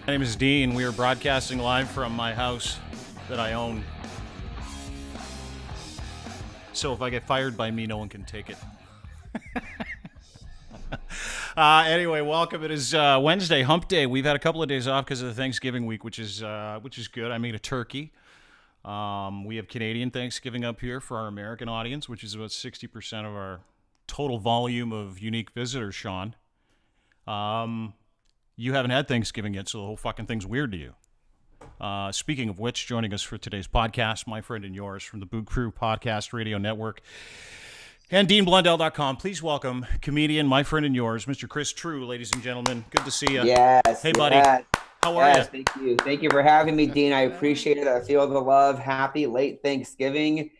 My name is Dean. We are broadcasting live from my house that I own. So if I get fired by me, no one can take it. Anyway, welcome. It is Wednesday, Hump Day. We've had a couple of days off because of the Thanksgiving week, which is good. I made a turkey. We have Canadian Thanksgiving up here for our American audience, which is about 60% of our total volume of unique visitors, Sean. You haven't had Thanksgiving yet, so the whole fucking thing's weird to you. Speaking of which, joining us for today's podcast, my friend and yours from the Boot Crew Podcast Radio Network and DeanBlundell.com. Please welcome comedian, my friend and yours, Mr. Chris Trew, ladies and gentlemen. Good to see you. Yes. Hey, buddy. Yes, How are you? Thank you. Thank you for having me, Dean. I appreciate it. I feel the love. Happy late Thanksgiving.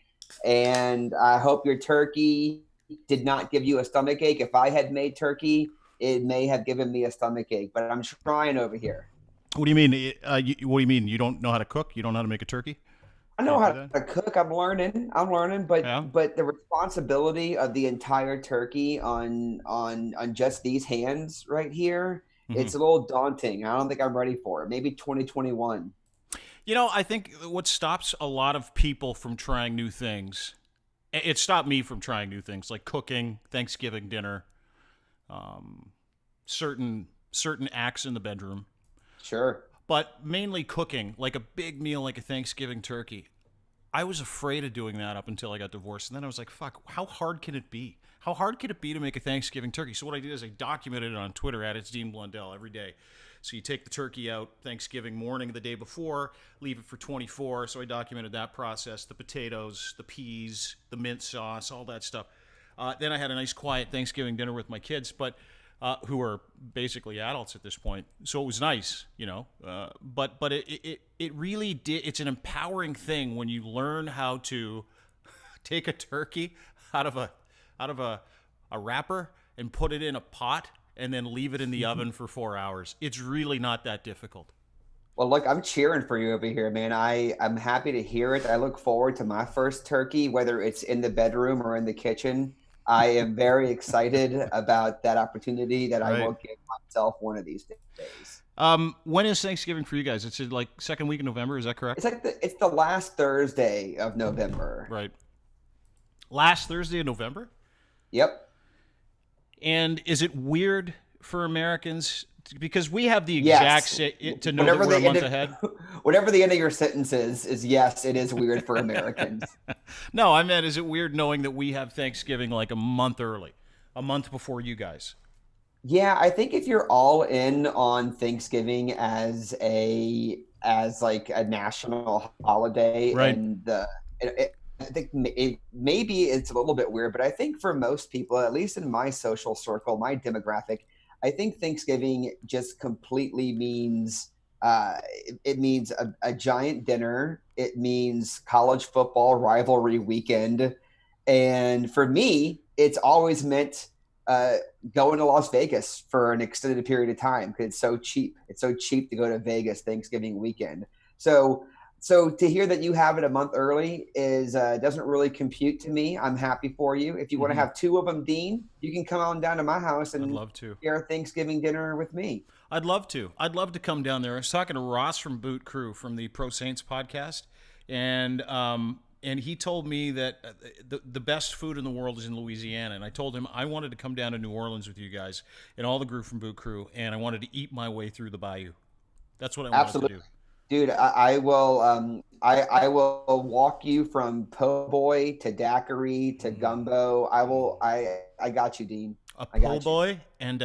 And I hope your turkey did not give you a stomach ache. If I had made turkey, it may have given me a stomach ache, but I'm trying over here. What do you mean? What do you mean? You don't know how to cook? You don't know how to make a turkey? I know how to cook. I'm learning, Yeah. but the responsibility of the entire turkey on just these hands right here, it's a little daunting. I don't think I'm ready for it. Maybe 2021. You know, I think what stops a lot of people from trying new things, it stopped me from trying new things like cooking, Thanksgiving dinner, certain acts in the bedroom. Sure. But mainly cooking, like a big meal, like a Thanksgiving turkey. I was afraid of doing that up until I got divorced. And then I was like, fuck, how hard can it be? How hard can it be to make a Thanksgiving turkey? So what I did is I documented it on Twitter at It's Dean Blundell every day. So you take the turkey out Thanksgiving morning the day before, leave it for 24. So I documented that process, the potatoes, the peas, the mint sauce, all that stuff. Then I had a nice quiet Thanksgiving dinner with my kids, but who are basically adults at this point. So it was nice, you know. But it really did. It's an empowering thing when you learn how to take a turkey out of a wrapper and put it in a pot and then leave it in the oven for 4 hours. It's really not that difficult. Well, look, I'm cheering for you over here, man. I'm happy to hear it. I look forward to my first turkey, whether it's in the bedroom or in the kitchen. I am very excited about that opportunity that I will give myself one of these days. When is Thanksgiving for you guys? It's like second week in November, is that correct? It's the last Thursday of November. Right. Last Thursday of November? Yep. And is it weird for Americans? Because we have the exact to know that we're a month ahead. Whatever the end of your sentence is yes, it is weird for Americans. No, I meant, is it weird knowing that we have Thanksgiving like a month early, a month before you guys? Yeah, I think if you're all in on Thanksgiving as like a national holiday, right. And I think maybe it's a little bit weird, but I think for most people, at least in my social circle, my demographic, I think Thanksgiving just completely means it means a giant dinner. It means college football rivalry weekend. And for me, it's always meant going to Las Vegas for an extended period of time because it's so cheap. It's so cheap to go to Vegas Thanksgiving weekend. So to hear that you have it a month early is doesn't really compute to me. I'm happy for you. If you want to have two of them, Dean, you can come on down to my house and I'd love to share Thanksgiving dinner with me. I'd love to come down there. I was talking to Ross from Boot Crew from the Pro Saints podcast, and he told me that the best food in the world is in Louisiana. And I told him I wanted to come down to New Orleans with you guys and all the group from Boot Crew, and I wanted to eat my way through the bayou. That's what I wanted to do. Dude, I will walk you from po' boy to daiquiri to gumbo. I got you, Dean. A po' boy and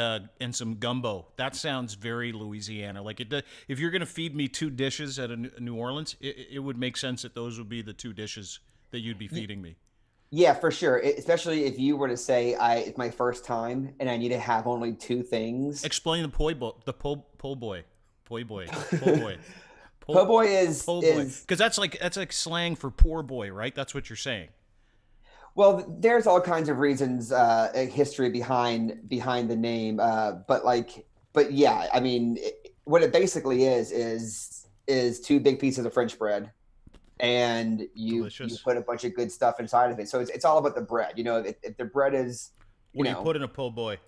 some gumbo. That sounds very Louisiana. Like if you're going to feed me two dishes at a New Orleans, it would make sense that those would be the two dishes that you'd be feeding me. Yeah, for sure. Especially if you were to say it's my first time and I need to have only two things. Explain the po' boy. Po' boy. Po' boy is because that's like slang for poor boy, right? That's what you're saying. Well, there's all kinds of reasons, history behind the name, but yeah, I mean, what it basically is two big pieces of French bread, and you put a bunch of good stuff inside of it. So it's all about the bread. You know, if the bread is, what do you put in a po' boy?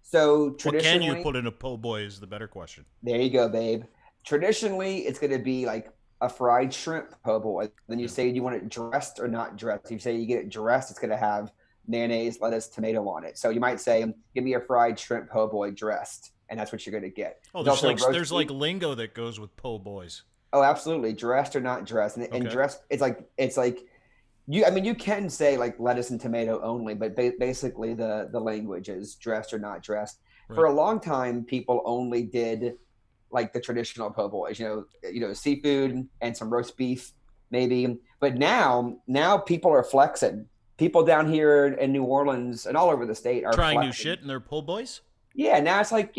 So traditionally, what can you put in a po' boy is the better question. There you go, babe. traditionally it's going to be like a fried shrimp po' boy. Then you Yeah. say, do you want it dressed or not dressed? If you say you get it dressed, it's going to have mayonnaise, lettuce, tomato on it. So you might say, give me a fried shrimp po' boy dressed, and that's what you're going to get. Oh, There's also roast there's beef. like lingo that goes with po' boys. Oh, absolutely, dressed or not dressed, and Okay. dressed. It's like you. I mean, you can say like lettuce and tomato only, but basically the language is dressed or not dressed. For Right. a long time, people only did like the traditional po' boys, seafood and some roast beef maybe. But now people are flexing. People down here in New Orleans and all over the state are Trying new flexing. shit and they're po' boys? Yeah, now it's like,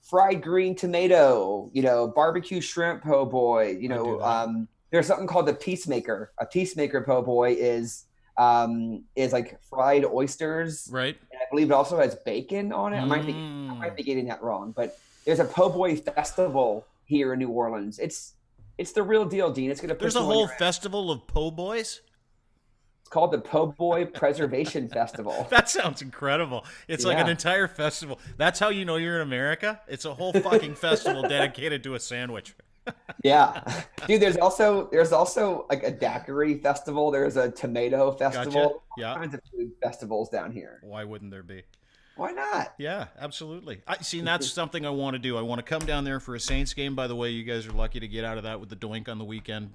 fried green tomato, barbecue shrimp po' boy, I do that. there's something called the peacemaker. A peacemaker po' boy is like fried oysters, Right? and I believe it also has bacon on it. I might be getting that wrong, but there's a po' boy festival here in New Orleans. It's the real deal, Dean. It's gonna There's put a you on whole your ass. festival of po' boys? It's called the Po' Boy Preservation Festival. That sounds incredible. It's like an Yeah. entire festival. That's how you know you're in America? It's a whole fucking festival dedicated to a sandwich. Yeah, dude. There's also like a daiquiri festival. There's a tomato festival. Gotcha. All Yeah. kinds of food festivals down here. Why wouldn't there be? Why not? Yeah, absolutely. I see. That's something I want to do. I want to come down there for a Saints game. By the way, you guys are lucky to get out of that with the doink on the weekend.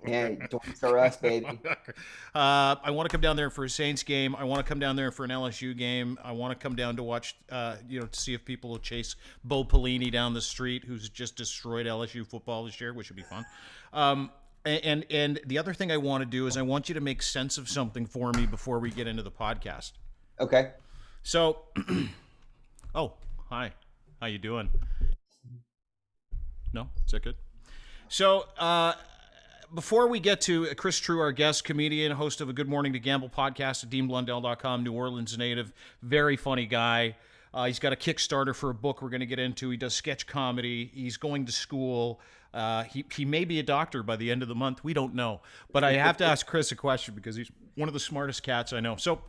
Yeah, don't stir us, baby. I want to come down there for a Saints game. I want to come down there for an LSU game. I want to come down to watch, to see if people will chase Bo Pelini down the street, who's just destroyed LSU football this year, which would be fun. And the other thing I want to do is I want you to make sense of something for me before we get into the podcast. Okay. So, oh, hi, how you doing? No, is that good? So, before we get to Chris Trew, our guest, comedian, host of a Good Morning to Gamble podcast at DeanBlundell.com, New Orleans native, very funny guy. He's got a Kickstarter for a book we're going to get into. He does sketch comedy. He's going to school. He may be a doctor by the end of the month. We don't know. But I have to ask Chris a question because he's one of the smartest cats I know. So,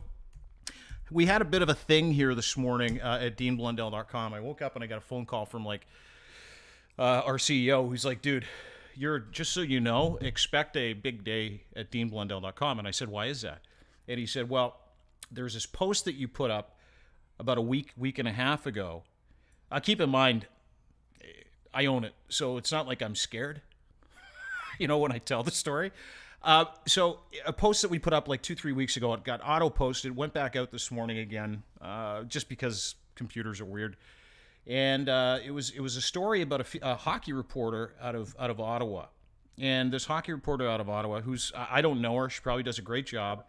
we had a bit of a thing here this morning at DeanBlundell.com. I woke up and I got a phone call from our CEO who's like, dude, you're just so you know, expect a big day at DeanBlundell.com. And I said, why is that? And he said, well, there's this post that you put up about a week and a half ago. Keep in mind, I own it, so it's not like I'm scared, when I tell the story. So a post that we put up like 2-3 weeks ago, it got auto posted, went back out this morning again, just because computers are weird. And it was a story about a hockey reporter out of Ottawa. And this hockey reporter out of Ottawa, who's, I don't know her, she probably does a great job.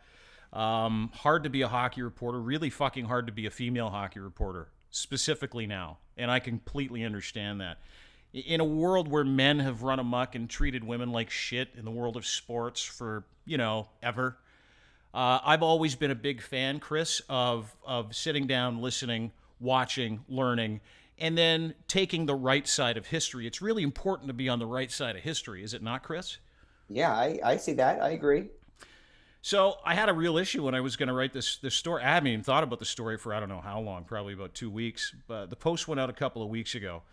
Hard to be a hockey reporter, really fucking hard to be a female hockey reporter, specifically now. And I completely understand that. In a world where men have run amok and treated women like shit in the world of sports for, ever, I've always been a big fan, Chris, of sitting down, listening, watching, learning, and then taking the right side of history. It's really important to be on the right side of history, is it not, Chris? Yeah, I see that. I agree. So I had a real issue when I was going to write this story. I haven't even thought about the story for I don't know how long, probably about 2 weeks. But the post went out a couple of weeks ago.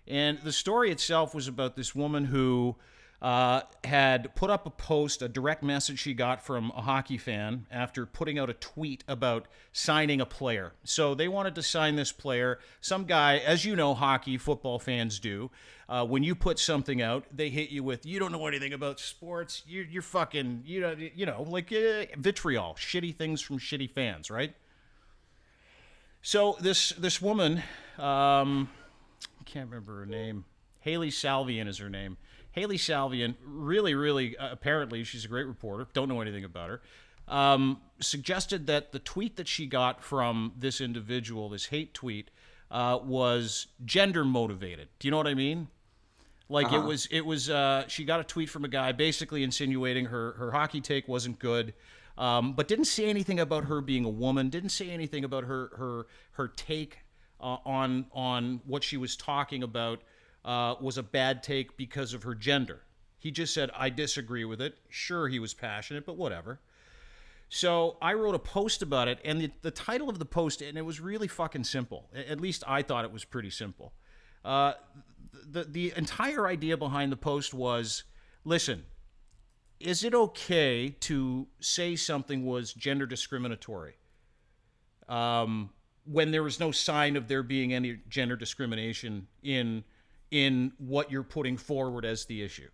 And the story itself was about this woman who had put up a post, a direct message she got from a hockey fan after putting out a tweet about signing a player. So they wanted to sign this player. Some guy, as you know, hockey, football fans do. When you put something out, they hit you with, you don't know anything about sports. You're fucking, vitriol, shitty things from shitty fans, right? So this woman, I can't remember her name. Haley Salvian is her name. Haley Salvian, really, really, apparently, she's a great reporter. Don't know anything about her. Suggested that the tweet that she got from this individual, this hate tweet, was gender motivated. Do you know what I mean? Like it was. She got a tweet from a guy basically insinuating her hockey take wasn't good, but didn't say anything about her being a woman. Didn't say anything about her take on what she was talking about was a bad take because of her gender. He just said, I disagree with it. Sure, he was passionate, but whatever. So I wrote a post about it, and the title of the post, and it was really fucking simple. At least I thought it was pretty simple. Uh, the entire idea behind the post was, listen, is it okay to say something was gender discriminatory when there was no sign of there being any gender discrimination in what you're putting forward as the issue?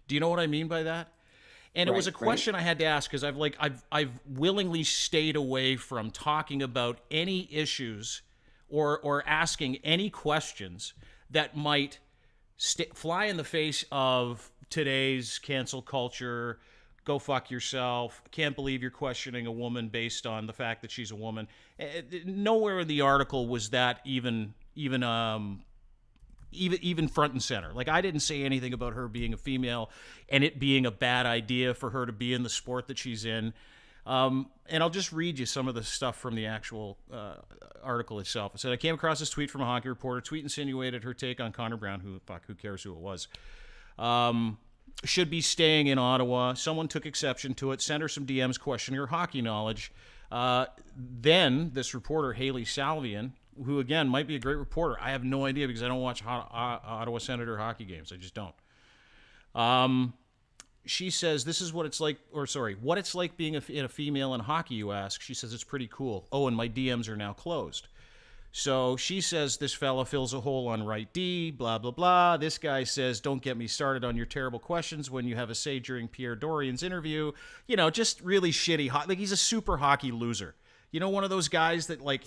Do you know what I mean by that? And it was a question I had to ask because I've willingly stayed away from talking about any issues or asking any questions that might fly in the face of today's cancel culture. Go fuck yourself. Can't believe you're questioning a woman based on the fact that she's a woman. Nowhere in the article was that even front and center. Like, I didn't say anything about her being a female and it being a bad idea for her to be in the sport that she's in. And I'll just read you some of the stuff from the actual article itself. It said, I came across this tweet from a hockey reporter. Tweet insinuated her take on Connor Brown, who cares who it was, should be staying in Ottawa. Someone took exception to it, sent her some DMs questioning her hockey knowledge. Then this reporter, Haley Salvian, who, again, might be a great reporter. I have no idea because I don't watch Ottawa Senator hockey games. I just don't. She says, this is what it's like, what it's like being a female in hockey, you ask. She says, it's pretty cool. Oh, and my DMs are now closed. So she says, this fella fills a hole on right D, blah, blah, blah. This guy says, don't get me started on your terrible questions when you have a say during Pierre Dorian's interview. You know, just really shitty. Like, he's a super hockey loser. You know, one of those guys that, like,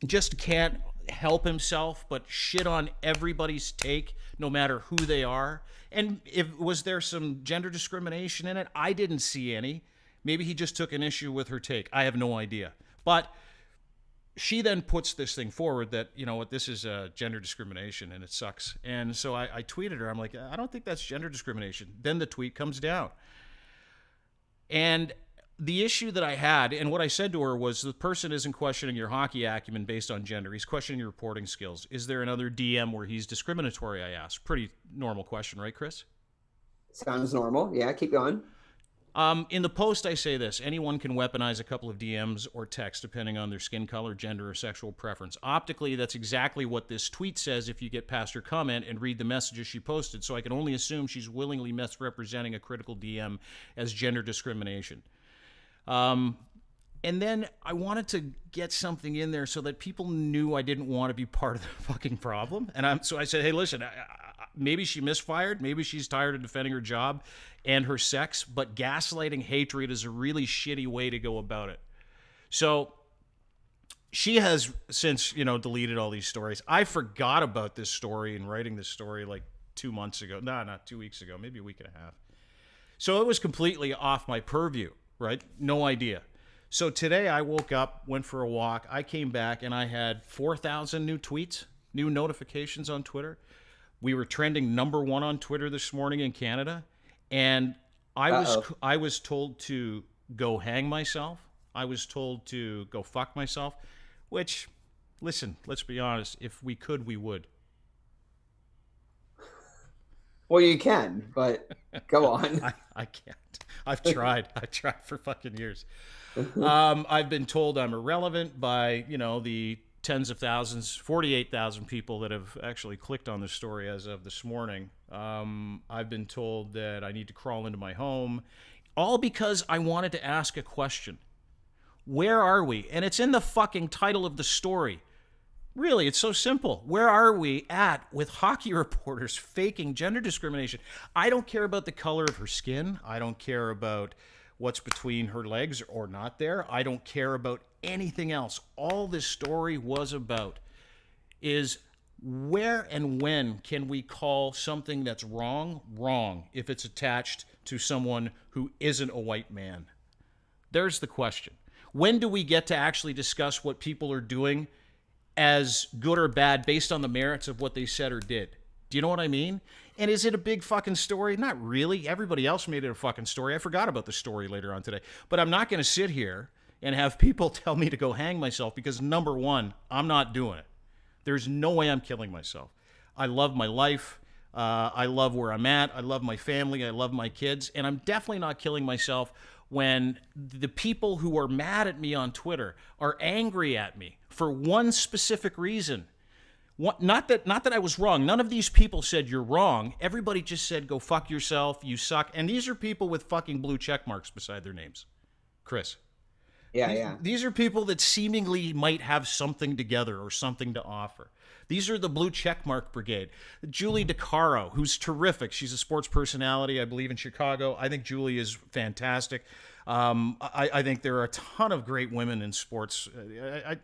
just can't help himself but shit on everybody's take, no matter who they are. And was there some gender discrimination in it? I didn't see any. Maybe he just took an issue with her take. I have no idea. But she then puts this thing forward that, you know what, this is gender discrimination and it sucks. And so I tweeted her. I'm like, I don't think that's gender discrimination. Then the tweet comes down. And the issue that I had, and what I said to her was, the person isn't questioning your hockey acumen based on gender. He's questioning your reporting skills. Is there another DM where he's discriminatory, I asked. Pretty normal question, right, Chris? Sounds normal. Yeah, keep going. In the post, I say this. Anyone can weaponize a couple of DMs or text depending on their skin color, gender, or sexual preference. Optically, that's exactly what this tweet says if you get past her comment and read the messages she posted. So I can only assume she's willingly misrepresenting a critical DM as gender discrimination. And then I wanted to get something in there so that people knew I didn't want to be part of the fucking problem. And so I said, hey, listen, maybe she misfired. Maybe she's tired of defending her job and her sex, but gaslighting hatred is a really shitty way to go about it. So she has since, deleted all these stories. I forgot about this story and writing this story like 2 months ago. No, not 2 weeks ago, maybe a week and a half. So it was completely off my purview. Right? No idea. So today I woke up, went for a walk. I came back and I had 4,000 new tweets, new notifications on Twitter. We were trending #1 on Twitter this morning in Canada. And I was told to go hang myself. I was told to go fuck myself, which, listen, let's be honest. If we could, we would. Well, you can, but go on. I can't. I've tried. I've tried for fucking years. I've been told I'm irrelevant by, the tens of thousands, 48,000 people that have actually clicked on this story as of this morning. I've been told that I need to crawl into my home, all because I wanted to ask a question. Where are we? And it's in the fucking title of the story. Really, it's so simple. Where are we at with hockey reporters faking gender discrimination? I don't care about the color of her skin. I don't care about what's between her legs or not there. I don't care about anything else. All this story was about is where and when can we call something that's wrong if it's attached to someone who isn't a white man? There's the question. When do we get to actually discuss what people are doing as good or bad based on the merits of what they said or did? Do you know what I mean? And is it a big fucking story? Not really. Everybody else made it a fucking story. I forgot about the story later on today. But I'm not going to sit here and have people tell me to go hang myself because, #1, I'm not doing it. There's no way I'm killing myself. I love my life. I love where I'm at. I love my family. I love my kids. And I'm definitely not killing myself when the people who are mad at me on Twitter are angry at me for one specific reason. Not that I was wrong. None of these people said you're wrong. Everybody just said go fuck yourself. You suck. And these are people with fucking blue check marks beside their names. Chris. Yeah. These are people that seemingly might have something together or something to offer. These are the blue checkmark brigade. Julie DeCaro, who's terrific. She's a sports personality, I believe, in Chicago. I think Julie is fantastic. I think there are a ton of great women in sports.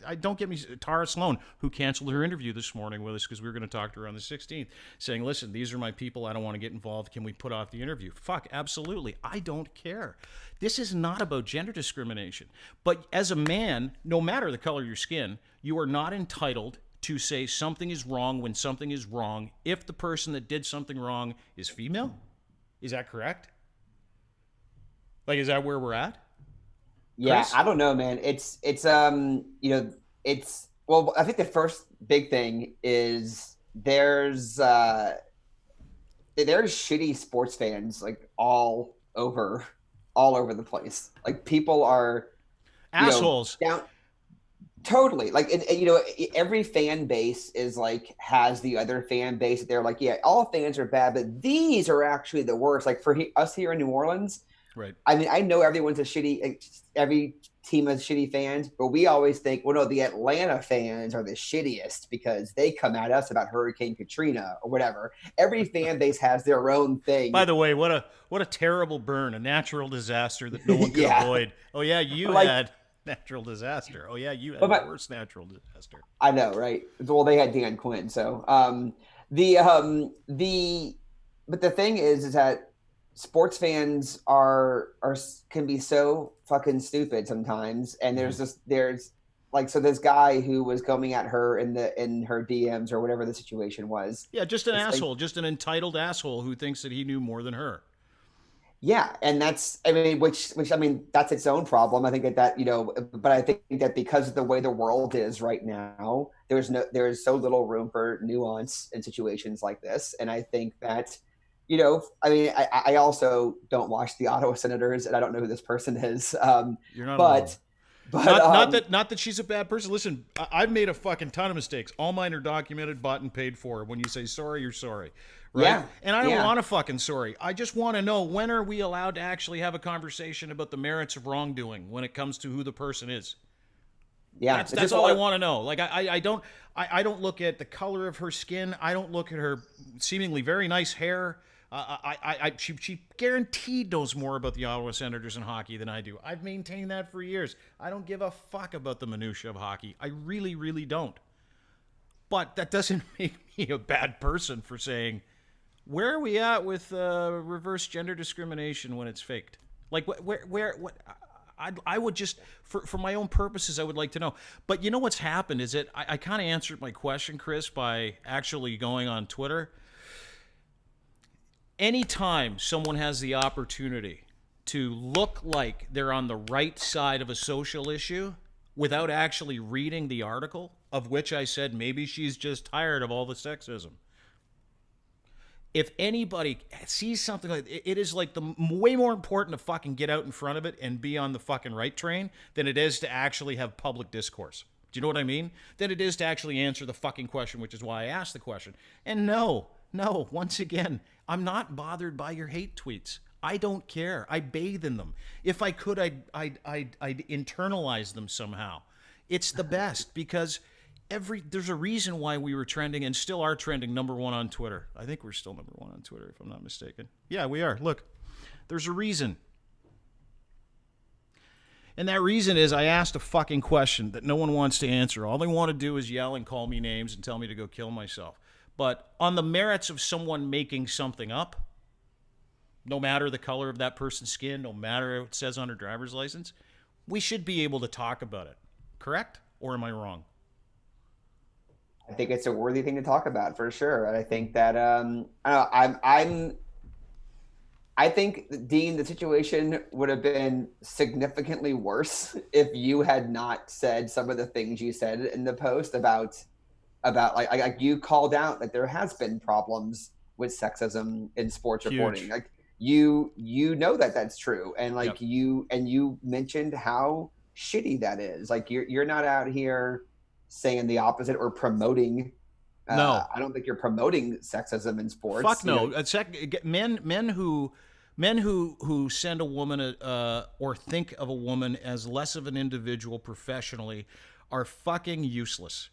I don't get me Tara Sloan, who canceled her interview this morning with us because we were going to talk to her on the 16th, saying, listen, these are my people. I don't want to get involved. Can we put off the interview? Fuck, absolutely. I don't care. This is not about gender discrimination. But as a man, no matter the color of your skin, you are not entitled to say something is wrong when something is wrong if the person that did something wrong is female. Is that correct? Like, is that where we're at? Yeah, Chris? I don't know, man. It's well, I think the first big thing is there's shitty sports fans like all over the place. Like people are Assholes. Down totally like and every fan base is like has the other fan base. They're like, yeah, all fans are bad, but these are actually the worst. Like for us here in New Orleans. Right. I mean, I know everyone's every team has shitty fans, but we always think, well, no, the Atlanta fans are the shittiest because they come at us about Hurricane Katrina or whatever. Every fan base has their own thing. By the way, what a terrible burn, a natural disaster that no one could avoid. Oh yeah, you had natural disaster. Oh yeah, you had the worst natural disaster. I know, right? Well, they had Dan Quinn, so but the thing is that sports fans can be so fucking stupid sometimes, and there's this guy who was coming at her in her DMs or whatever the situation was. Yeah, just an asshole, just an entitled asshole who thinks that he knew more than her. Yeah, and that's which that's its own problem. I think that but I think that because of the way the world is right now, there is so little room for nuance in situations like this, and I think that. I also don't watch the Ottawa Senators, and I don't know who this person is. You're not but not that she's a bad person. Listen, I've made a fucking ton of mistakes. All mine are documented, bought, and paid for. When you say sorry, you're sorry, right? Yeah, and I don't want a fucking sorry. I just want to know, when are we allowed to actually have a conversation about the merits of wrongdoing when it comes to who the person is? Yeah, that's all I want to know. Like I don't look at the color of her skin. I don't look at her seemingly very nice hair. She guaranteed knows more about the Ottawa Senators and hockey than I do. I've maintained that for years. I don't give a fuck about the minutia of hockey. I really, really don't. But that doesn't make me a bad person for saying, where are we at with reverse gender discrimination when it's faked? Like, what? I would just, for my own purposes, I would like to know. But you know what's happened is that I kind of answered my question, Chris, by actually going on Twitter. Anytime someone has the opportunity to look like they're on the right side of a social issue without actually reading the article, of which I said maybe she's just tired of all the sexism. If anybody sees something like it is like way more important to fucking get out in front of it and be on the fucking right train than it is to actually have public discourse. Do you know what I mean? Than it is to actually answer the fucking question, which is why I asked the question. And no, once again, I'm not bothered by your hate tweets. I don't care. I bathe in them. If I could, I'd internalize them somehow. It's the best because there's a reason why we were trending and still are trending #1 on Twitter. I think we're still #1 on Twitter, if I'm not mistaken. Yeah, we are. Look, there's a reason. And that reason is I asked a fucking question that no one wants to answer. All they want to do is yell and call me names and tell me to go kill myself. But on the merits of someone making something up, no matter the color of that person's skin, no matter what it says on her driver's license, we should be able to talk about it. Correct? Or am I wrong? I think it's a worthy thing to talk about for sure. And I think that I think, Dean, the situation would have been significantly worse if you had not said some of the things you said in the post about like you called out that there has been problems with sexism in sports reporting. Like you know that's true, and like you mentioned how shitty that is. Like you're not out here saying the opposite or promoting No. I don't think you're promoting sexism in sports. Fuck no. Men who send a woman or think of a woman as less of an individual professionally are fucking useless.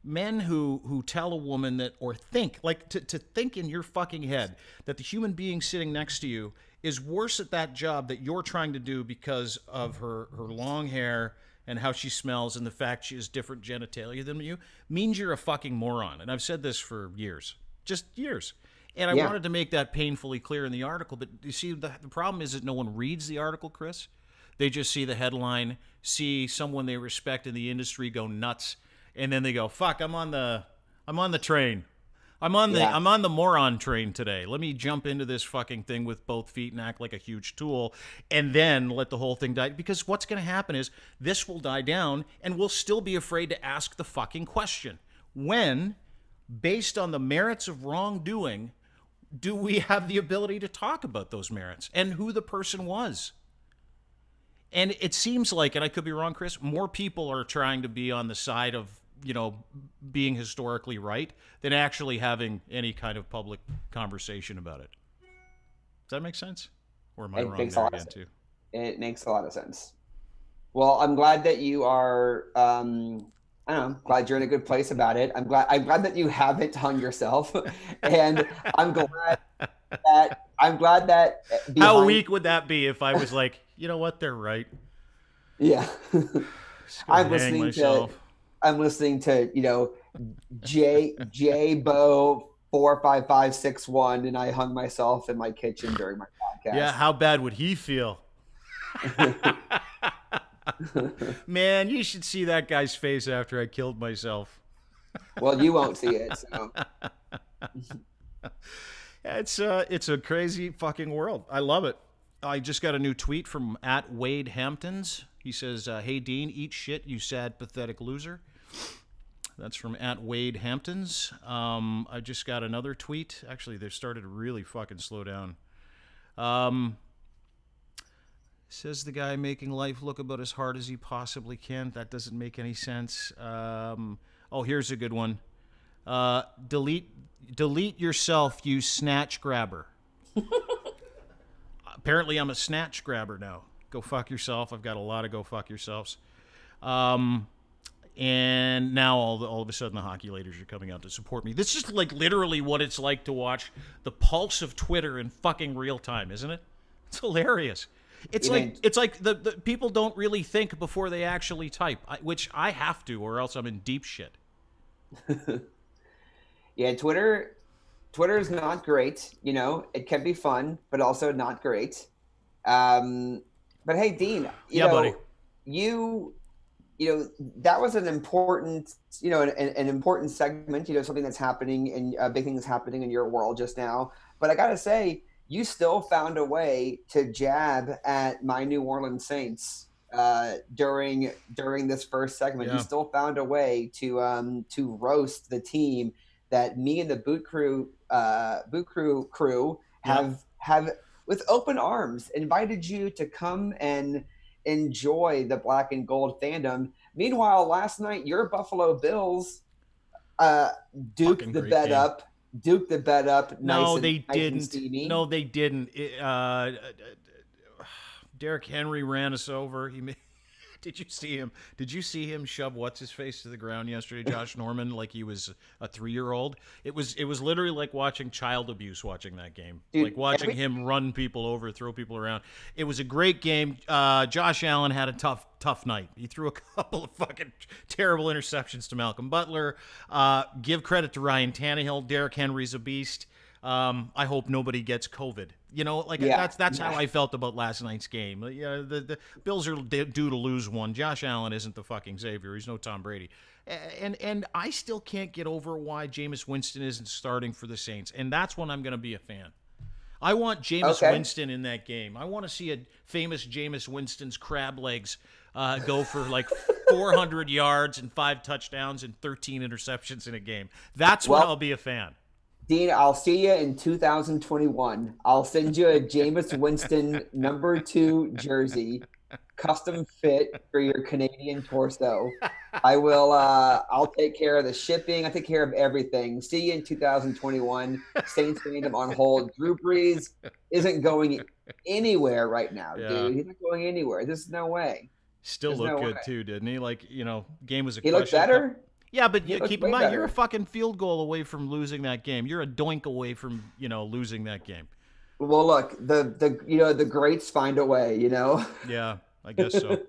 Men who tell a woman that, or think, like to think in your fucking head that the human being sitting next to you is worse at that job that you're trying to do because of her long hair and how she smells and the fact she has different genitalia than you, means you're a fucking moron. And I've said this for years, just years. And I wanted to make that painfully clear in the article. But you see, the problem is that no one reads the article, Chris. They just see the headline, see someone they respect in the industry go nuts, and then they go, "Fuck, I'm on the train. I'm on the moron train today. Let me jump into this fucking thing with both feet and act like a huge tool, and then let the whole thing die." Because what's going to happen is this will die down, and we'll still be afraid to ask the fucking question. When, based on the merits of wrongdoing, do we have the ability to talk about those merits and who the person was? And it seems like, and I could be wrong, Chris, more people are trying to be on the side of, being historically right than actually having any kind of public conversation about it. Does that make sense? Or am I wrong there again, too? It makes a lot of sense. Well, I'm glad that you are, I don't know, glad you're in a good place about it. I'm glad that you haven't hung yourself. And I'm glad that how weak would that be if I was like, you know what, they're right. Yeah. I'm listening to J Bo 45561, and I hung myself in my kitchen during my podcast. Yeah, how bad would he feel? Man, you should see that guy's face after I killed myself. Well, you won't see it. So. It's a crazy fucking world. I love it. I just got a new tweet from @WadeHamptons. He says, "Hey Dean, eat shit, you sad, pathetic loser." That's from @WadeHamptons. I just got another tweet. Actually, they started to really fucking slow down. Says the guy making life look about as hard as he possibly can. That doesn't make any sense. Here's a good one. Delete yourself, you snatch grabber. Apparently, I'm a snatch grabber now. Go fuck yourself. I've got a lot of go fuck yourselves. And now all of a sudden the hockey ladies are coming out to support me. This is like literally what it's like to watch the pulse of Twitter in fucking real time, isn't it? It's hilarious. It's like the people don't really think before they actually type, which I have to, or else I'm in deep shit. Yeah, Twitter is not great. It can be fun, but also not great. But hey, Dean, buddy. That was an important, an important segment, something that's happening and big things happening in your world just now. But I got to say, you still found a way to jab at my New Orleans Saints during this first segment. Yeah. You still found a way to roast the team that me and the Boot Crew have with open arms invited you to come and enjoy the black and gold fandom. Meanwhile, last night your Buffalo Bills duked the bet up. No, they didn't. No, they didn't. Derrick Henry ran us over. Did you see him? Did you see him shove what's his face to the ground yesterday, Josh Norman, like he was a 3-year-old? It was literally like watching child abuse watching that game. Dude, like watching him run people over, throw people around. It was a great game. Josh Allen had a tough night. He threw a couple of fucking terrible interceptions to Malcolm Butler. Give credit to Ryan Tannehill. Derrick Henry's a beast. I hope nobody gets COVID. That's how I felt about last night's game. The Bills are due to lose one. Josh Allen isn't the fucking savior. He's no Tom Brady. And I still can't get over why Jameis Winston isn't starting for the Saints. And that's when I'm going to be a fan. I want Jameis Winston in that game. I want to see a famous Jameis Winston's crab legs go for like 400 yards and 5 touchdowns and 13 interceptions in a game. That's when I'll be a fan. Dean, I'll see you in 2021. I'll send you a Jameis Winston number 2 jersey, custom fit for your Canadian torso. I will. I'll take care of the shipping. I take care of everything. See you in 2021. Saints fandom on hold. Drew Brees isn't going anywhere right now, Yeah. dude. He's not going anywhere. There's no way. Still There's looked no good way. too, didn't he? Like, game was a He looked question. better. Yeah, but He looked keep way in mind, you're better. a fucking field goal away from losing that game. You're a doink away from, losing that game. Well, look, the greats find a way. Yeah, I guess so.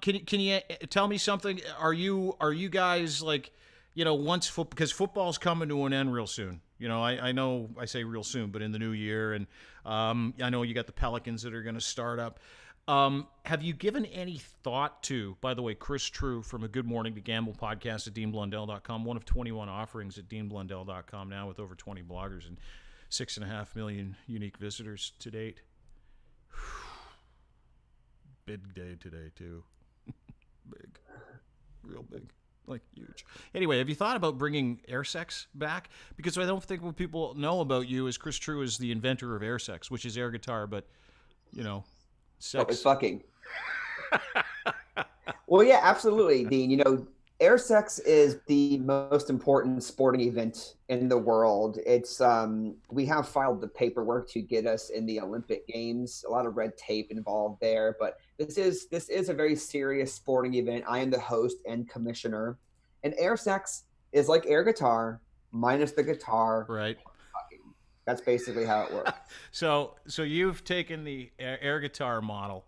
Can you tell me something? Are you guys like, because football's coming to an end real soon. I know I say real soon, but in the new year, and I know you got the Pelicans that are going to start up. Have you given any thought to, by the way, Chris Trew from a Good Morning to Gamble podcast at DeanBlundell.com, one of 21 offerings at DeanBlundell.com now with over 20 bloggers and 6.5 million unique visitors to date. Big day today, too. Big. Real big. Like, huge. Anyway, have you thought about bringing air sex back? Because I don't think what people know about you is Chris Trew is the inventor of air sex, which is air guitar, but, sex. It's fucking. Well, yeah, absolutely, Dean. Air sex is the most important sporting event in the world. It's we have filed the paperwork to get us in the Olympic Games. A lot of red tape involved there, but this is a very serious sporting event. I am the host and commissioner, and air sex is like air guitar minus the guitar. Right. That's basically how it works. So you've taken the air guitar model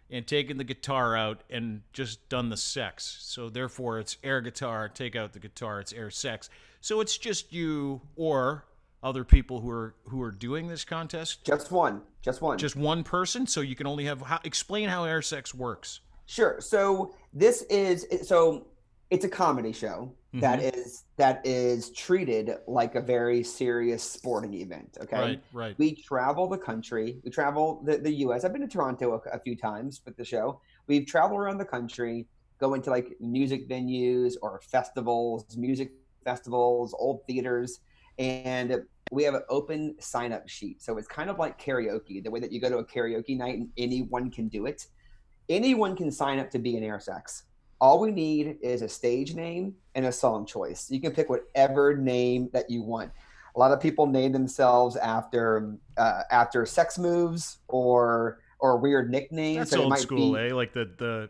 and taken the guitar out and just done the sex. So therefore it's air guitar, take out the guitar, it's air sex. So it's just you or other people who are doing this contest? Just one. Just one person? So you can only have explain how air sex works. Sure. So it's a comedy show that is treated like a very serious sporting event. Okay. Right. We travel the country. We travel the U.S. I've been to Toronto a few times with the show. We've traveled around the country, going to like music venues or music festivals, old theaters, and we have an open sign-up sheet. So it's kind of like karaoke, the way that you go to a karaoke night and anyone can do it. Anyone can sign up to be an air sex. All we need is a stage name and a song choice. You can pick whatever name that you want. A lot of people name themselves after sex moves or weird nicknames. That's old school, eh? Like the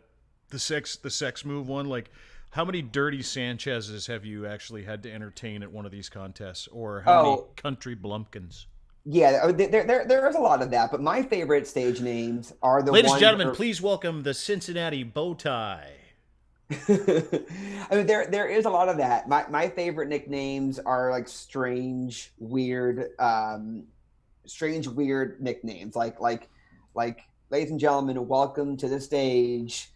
sex move one. Like, how many dirty Sanchez's have you actually had to entertain at one of these contests, or how many country blumpkins? Yeah, there's a lot of that. But my favorite stage names are the Ladies and gentlemen, please welcome the Cincinnati bow tie. I mean, there is a lot of that. My favorite nicknames are like strange, weird nicknames. Like, ladies and gentlemen, welcome to the stage.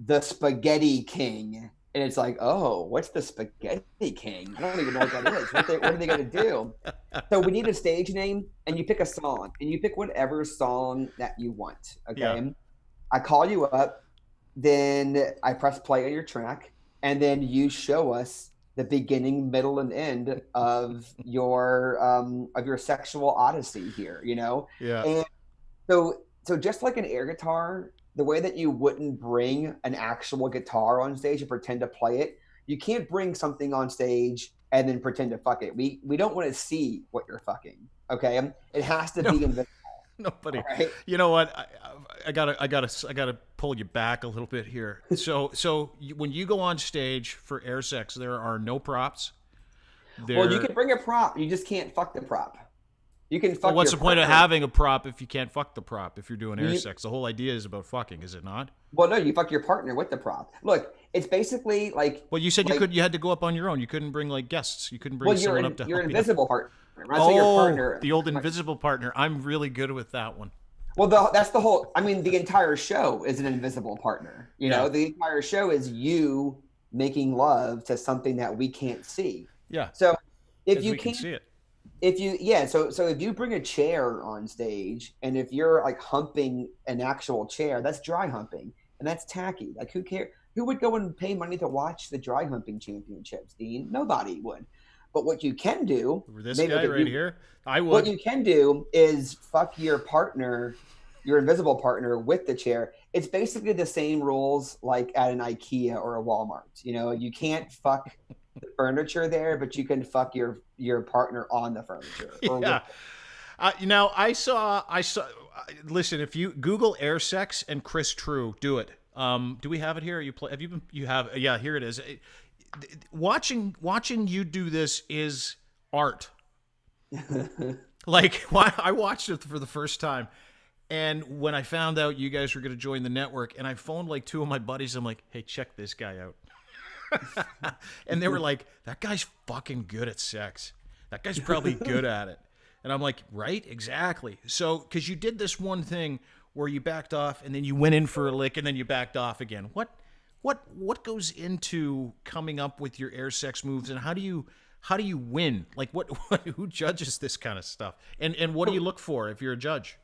The Spaghetti King, and it's like, oh, what's the Spaghetti King? I don't even know what that is. What are they going to do? So we need a stage name, and you pick a song, and you pick whatever song that you want. Okay, yeah. I call you up. Then I press play on your track, and then you show us the beginning, middle, and end of your sexual odyssey here. Yeah. And so just like an air guitar, the way that you wouldn't bring an actual guitar on stage and pretend to play it, you can't bring something on stage and then pretend to fuck it. We don't want to see what you're fucking. Okay, it has to be invisible. Nobody. Right? You know what? I gotta pull you back a little bit here. So when you go on stage for air sex, there are no props. Well, you can bring a prop. You just can't fuck the prop. You can fuck. Well, what's your the point of partner. having a prop if you can't fuck the prop? If you're doing air sex, the whole idea is about fucking, is it not? Well, no, you fuck your partner with the prop. Look, it's basically like. Well, you said you had to go up on your own. You couldn't bring like guests. You couldn't bring someone up to help you. Your invisible partner. Oh, your partner. The old invisible partner. I'm really good with that one. Well, that's the whole. I mean, the entire show is an invisible partner. The entire show is you making love to something that we can't see. Yeah. So if you can see it. So if you bring a chair on stage, and if you're like humping an actual chair, that's dry humping, and that's tacky. Like, who cares? Who would go and pay money to watch the dry humping championships, Dean? Nobody would. But what you can do, this guy right here, I would. What you can do is fuck your partner your invisible partner with the chair. It's basically the same rules like at an IKEA or a Walmart. You know, you can't fuck the furniture there, but you can fuck your partner on the furniture. Or Yeah. Now I saw. Listen, if you Google air sex and Chris Trew, do it. Do we have it here? Have you been? You have. Yeah, here it is. Watching you do this is art. Like, I watched it for the first time, and when I found out you guys were going to join the network, and I phoned like two of my buddies, I'm like, hey, check this guy out. And they were like, that guy's fucking good at sex. That guy's probably good at it. And I'm like, right? Exactly. So, because you did this one thing where you backed off and then you went in for a lick and then you backed off again. What goes into coming up with your air sex moves, and how do you win? Like, who judges this kind of stuff? And what do you look for if you're a judge?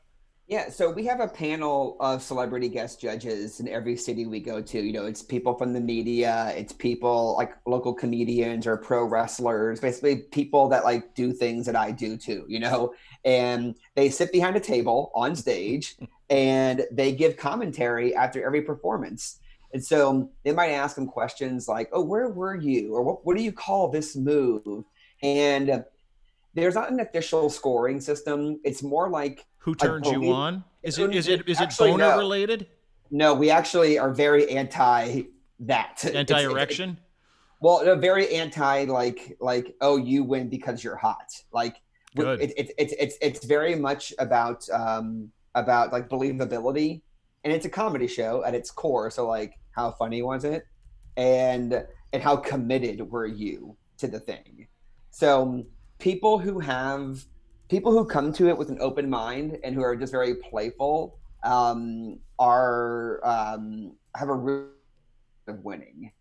Yeah, so we have a panel of celebrity guest judges in every city we go to. You know, it's people from the media, it's people like local comedians or pro wrestlers, basically people that like do things that I do too, you know, and they sit behind a table on stage and they give commentary after every performance. And so they might ask them questions like, oh, where were you? Or what do you call this move? And there's not an official scoring system. It's more like who turns you on? Is it actually, boner related? No, we actually are very anti that. Anti-erection? Well, very anti like oh, you win because you're hot. Like Good. It's very much about like believability, and it's a comedy show at its core. So like, how funny was it, and how committed were you to the thing? So people who come to it with an open mind and who are just very playful have a root of winning.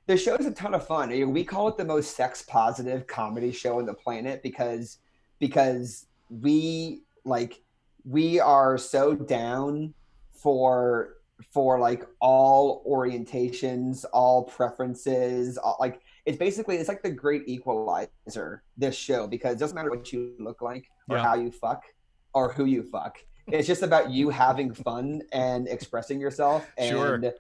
The show is a ton of fun. We call it the most sex positive comedy show on the planet because we are so down for like all orientations, all preferences, like it's like the great equalizer, this show, because it doesn't matter what you look like or how you fuck or who you fuck. It's just about you having fun and expressing yourself and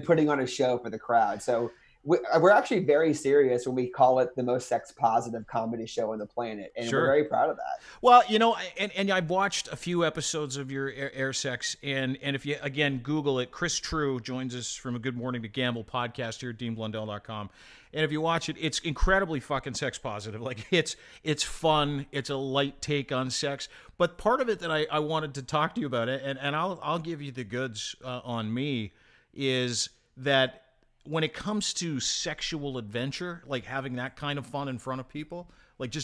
putting on a show for the crowd. So we're actually very serious when we call it the most sex positive comedy show on the planet, and we're very proud of that. Well, you know, and I've watched a few episodes of your air sex, and if you again Google it, Chris Trew joins us from a Good Morning to Gamble podcast here at DeanBlundell.com, and if you watch it, it's incredibly fucking sex positive. Like it's fun, it's a light take on sex, but part of it that I wanted to talk to you about it, and I'll give you the goods on me, is that when it comes to sexual adventure, like having that kind of fun in front of people, like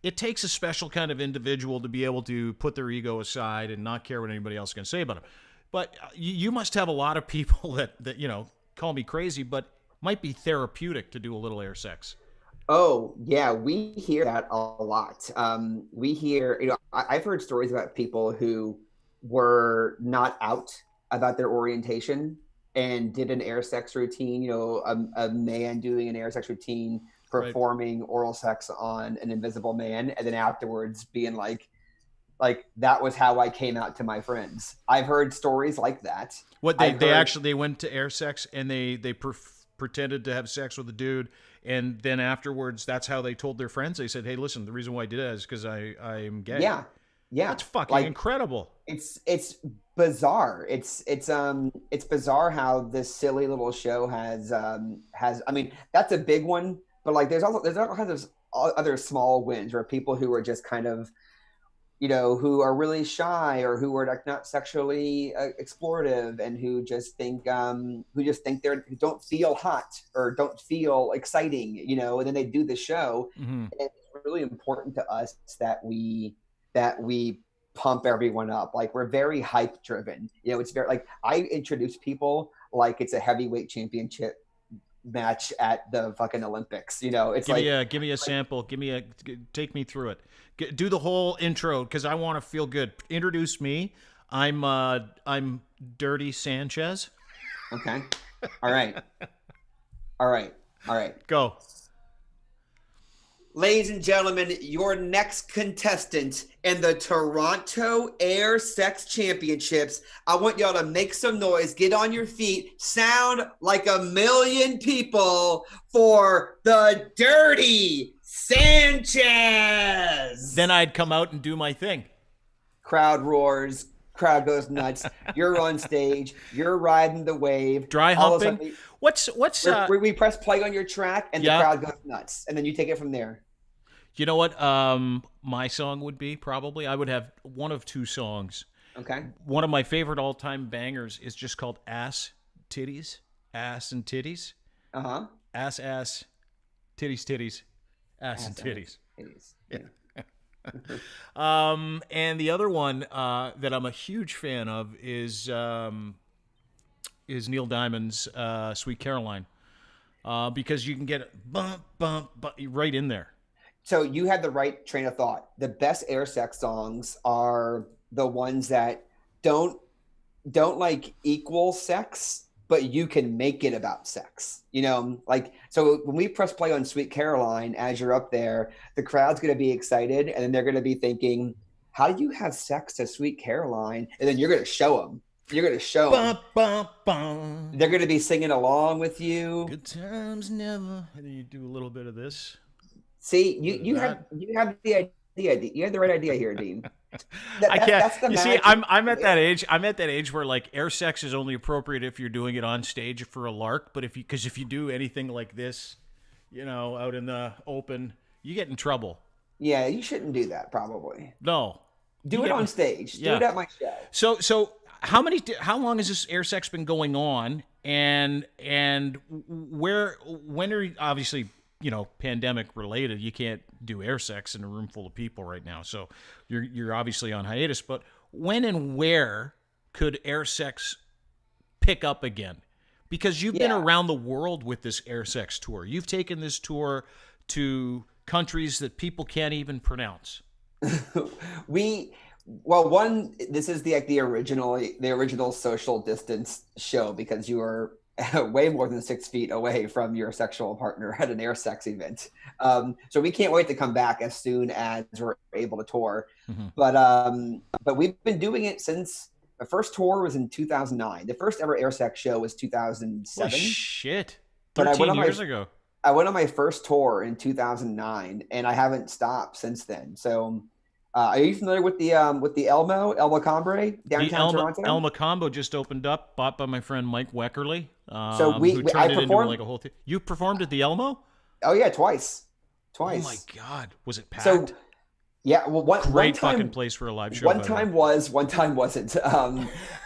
it takes a special kind of individual to be able to put their ego aside and not care what anybody else is going to say about them. But you must have a lot of people that you know, call me crazy, but might be therapeutic to do a little air sex. Oh yeah, we hear that a lot. We hear, you know, I've heard stories about people who were not out about their orientation and did an air sex routine, you know, a man doing an air sex routine, performing oral sex on an invisible man, and then afterwards being like that was how I came out to my friends. I've heard stories like that. What they went to air sex and they pretended to have sex with a dude, and then afterwards that's how they told their friends. They said, hey, listen, the reason why I did that is because I'm gay. Yeah. That's fucking incredible. It's bizarre. It's bizarre how this silly little show has I mean, that's a big one, but like there's all kinds of other small wins where people who are just kind of, you know, who are really shy or who are like not sexually explorative and who don't feel hot or don't feel exciting, you know, and then they do the show. Mm-hmm. And it's really important to us that we pump everyone up. Like we're very hype driven, you know. It's very like I introduce people like it's a heavyweight championship match at the fucking Olympics, you know. It's give me a sample, take me through it, do the whole intro because I want to feel good. Introduce me. I'm Dirty Sanchez. Okay. All right. Go. ladies and gentlemen, your next contestant in the Toronto Air Sex Championships. I want y'all to make some noise, get on your feet, sound like a million people for the Dirty Sanchez. Then I'd come out and do my thing. Crowd roars. Crowd goes nuts. You're on stage. You're riding the wave. Dry humping. What's we press play on your track and the crowd goes nuts, and then you take it from there. You know what? My song would be probably. I would have one of two songs. Okay. One of my favorite all-time bangers is just called "Ass Titties," ass and titties. Ass, titties, titties, ass and titties. Yeah. And the other one that I'm a huge fan of is Neil Diamond's "Sweet Caroline," because you can get bump right in there. So you had the right train of thought. The best air sex songs are the ones that don't like equal sex, but you can make it about sex. You know, like, so when we press play on Sweet Caroline, as you're up there, the crowd's going to be excited, and then they're going to be thinking, how do you have sex to Sweet Caroline? And then you're going to show them. You're going to show them. They're going to be singing along with you. Good times never. And then you do a little bit of this. See, you have the idea. You had the right idea here, Dean. I can't. That's the see, I'm at that age. I'm at that age where like air sex is only appropriate if you're doing it on stage for a lark. But if you do anything like this, you know, out in the open, you get in trouble. Yeah, you shouldn't do that. Probably. No. Do it on stage. Yeah. Do it at my show. So how long has this air sex been going on? And when are obviously, you know, pandemic related, you can't do air sex in a room full of people right now. So you're obviously on hiatus, but when and where could air sex pick up again? Because you've been around the world with this air sex tour. You've taken this tour to countries that people can't even pronounce. This is the original social distance show, because you are way more than 6 feet away from your sexual partner at an air sex event. So we can't wait to come back as soon as we're able to tour. Mm-hmm. But we've been doing it since the first tour was in 2009. The first ever air sex show was 2007. Oh, shit. 13 years ago. I went on my first tour in 2009, and I haven't stopped since then. So are you familiar with the El Macombre downtown Toronto? El Macombo just opened up, bought by my friend Mike Weckerly. So who turned it into like a whole thing. You performed at the Elmo? Oh yeah, twice. Oh my God, was it packed? So yeah, well, great one time, fucking place for a live show. One time wasn't.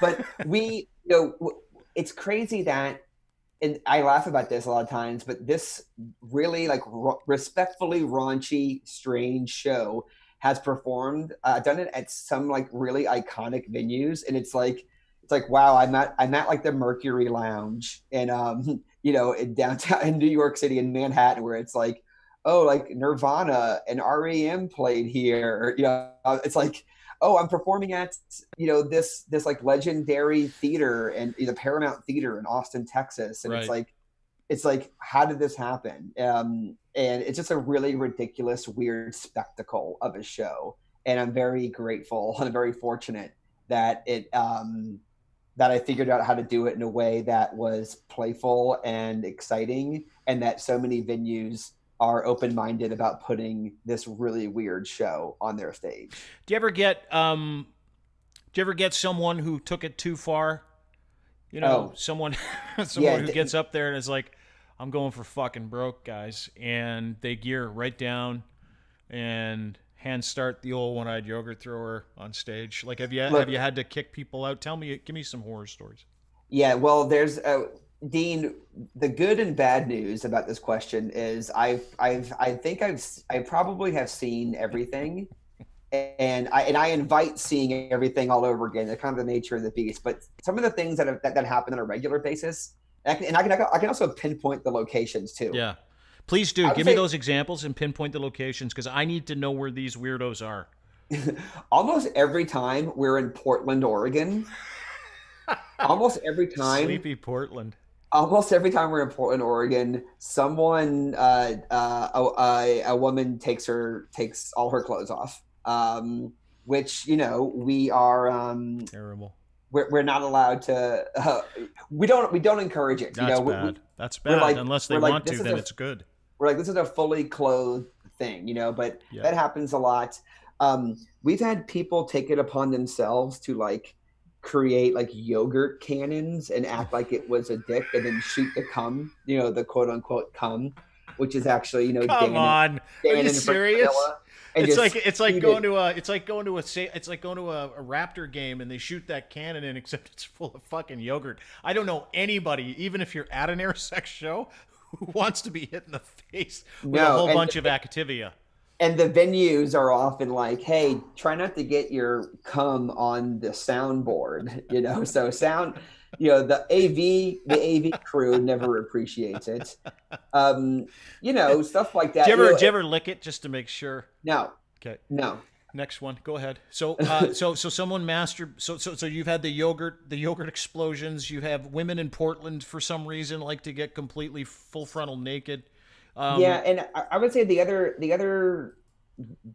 But we, you know, it's crazy that, and I laugh about this a lot of times, but this really like respectfully raunchy, strange show has performed. Done it at some like really iconic venues, and it's like wow, I'm at like the Mercury Lounge in you know, in downtown in New York City, in Manhattan, where it's like, oh, like Nirvana and REM played here. You know, it's like, oh, I'm performing at, you know, this like legendary theater and the Paramount Theater in Austin, Texas, and right. it's like, how did this happen? And it's just a really ridiculous, weird spectacle of a show. And I'm very grateful and I'm very fortunate that that I figured out how to do it in a way that was playful and exciting, and that so many venues are open-minded about putting this really weird show on their stage. Do you ever get someone who took it too far? You know, someone who gets up there and is like, I'm going for fucking broke, guys, and they gear right down and hand start the old one-eyed yogurt thrower on stage. Like, have you had to kick people out? Give me some horror stories. Yeah, well, there's Dean. The good and bad news about this question is I probably have seen everything, and I invite seeing everything all over again. It's kind of the nature of the beast. But some of the things that happen on a regular basis, I can also pinpoint the locations too. Yeah. Please do. Give me those examples and pinpoint the locations, because I need to know where these weirdos are. Almost every time we're in Portland, Oregon. Almost every time. Sleepy Portland. almost every time we're in Portland, Oregon, someone, a woman takes all her clothes off, which, you know, we are, Terrible. we're not allowed to, we don't encourage it. That's you know, bad. That's we're bad. like, Unless they we're like, want to, then it's good. we're like, this is a fully clothed thing, you know, but Yeah. that happens a lot. We've had people take it upon themselves to like create like yogurt cannons and act like it was a dick and then shoot the cum, you know, the quote unquote cum, which is actually, you know, Come on. Are you serious? It's like going to a Raptor game and they shoot that cannon in, except it's full of fucking yogurt. I don't know anybody, even if you're at an air-sex show, who wants to be hit in the face with a whole bunch of Activia. And the venues are often like, hey, try not to get your cum on the soundboard, you know? So sound, you know, the AV crew never appreciates it. You know, stuff like that. Did you ever lick it just to make sure? No. Okay. No. Next one. Go ahead. So someone so you've had the yogurt explosions. You have women in Portland for some reason like to get completely full frontal naked. Yeah, and I would say the other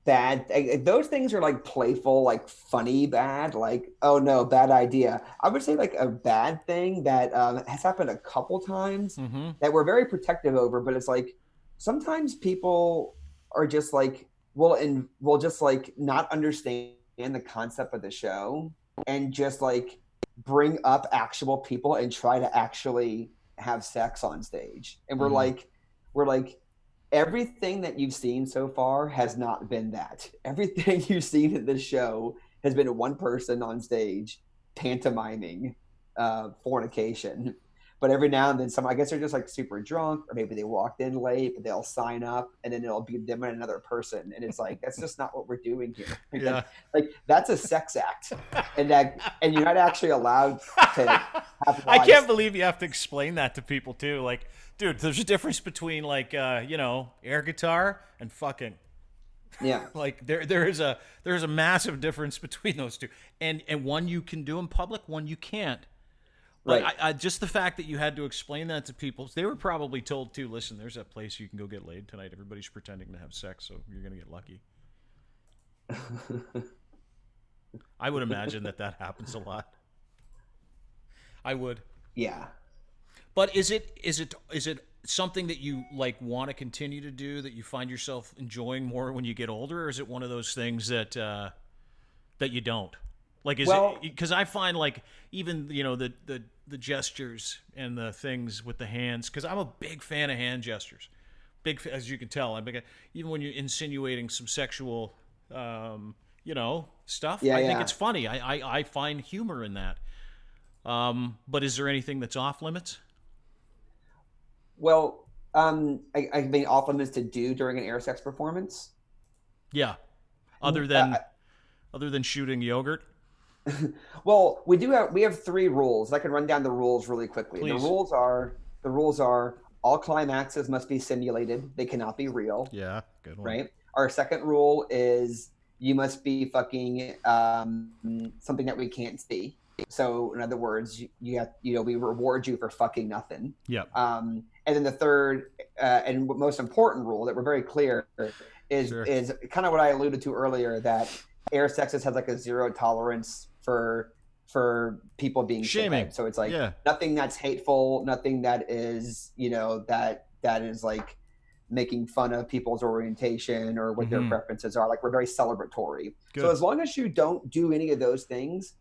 bad, those things are like playful, like funny bad, like, oh no, bad idea. I would say like a bad thing that has happened a couple times that we're very protective over, but it's like sometimes people are just like will just like not understand the concept of the show and just like bring up actual people and try to actually have sex on stage. And we're like, everything that you've seen so far has not been that. Everything you've seen in this show has been one person on stage pantomiming fornication. But every now and then I guess they're just like super drunk, or maybe they walked in late, but they'll sign up and then it'll be them and another person. And it's like, that's just not what we're doing here. Yeah. Like that's a sex act. And you're not actually allowed to have I can't believe you have to explain that to people too. Like, dude, there's a difference between like you know, air guitar and fucking. Yeah. Like there's a massive difference between those two. And one you can do in public, one you can't. But right. I just the fact that you had to explain that to people, they were probably told too, listen, there's that place you can go get laid tonight. Everybody's pretending to have sex, so you're going to get lucky. I would imagine that happens a lot. I would. Yeah. But is it something that you like want to continue to do, that you find yourself enjoying more when you get older, or is it one of those things that you don't? Like, is it because I find like even, you know, the gestures and the things with the hands, because I'm a big fan of hand gestures. As you can tell, I'm big, even when you're insinuating some sexual, you know, stuff. Yeah, I think it's funny. I find humor in that. But is there anything that's off limits? Well, I mean, off limits to do during an air sex performance. Yeah, other than shooting yogurt. Well, we have 3 rules. I can run down the rules really quickly. Please. The rules are all climaxes must be simulated. They cannot be real. Yeah, good one. Right. Our second rule is you must be fucking something that we can't see. So in other words, we reward you for fucking nothing. Yeah. And then the third and most important rule that we're very clear is kind of what I alluded to earlier, that air sexist has like a zero tolerance for people being shaming. So it's like nothing that's hateful, nothing that is, you know, that is like making fun of people's orientation or what their preferences are. Like, we're very celebratory. Good. So as long as you don't do any of those things,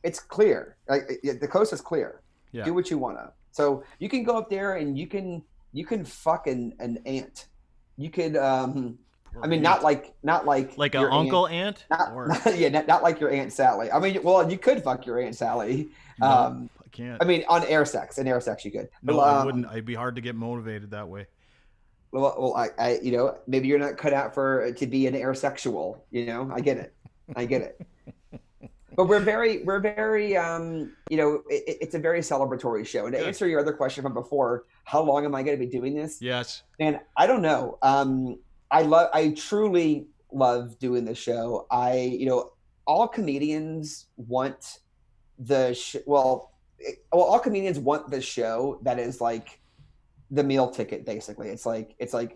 it's clear. Like, the coast is clear. Yeah. Do what you want to. So you can go up there and you can fuck an ant. You could I mean, not like an uncle ant? Not like your Aunt Sally. I mean, well, you could fuck your Aunt Sally. No, I can't. I mean, in air sex you could. No, I wouldn't. I'd be hard to get motivated that way. Well, I you know, maybe you're not cut out to be an airsexual. You know, I get it. But we're very, you know, it's a very celebratory show. And to answer your other question from before, how long am I going to be doing this? Yes. And I don't know. I truly love doing the show. You know, all comedians want well, well, all comedians want the show that is like the meal ticket, basically. It's like,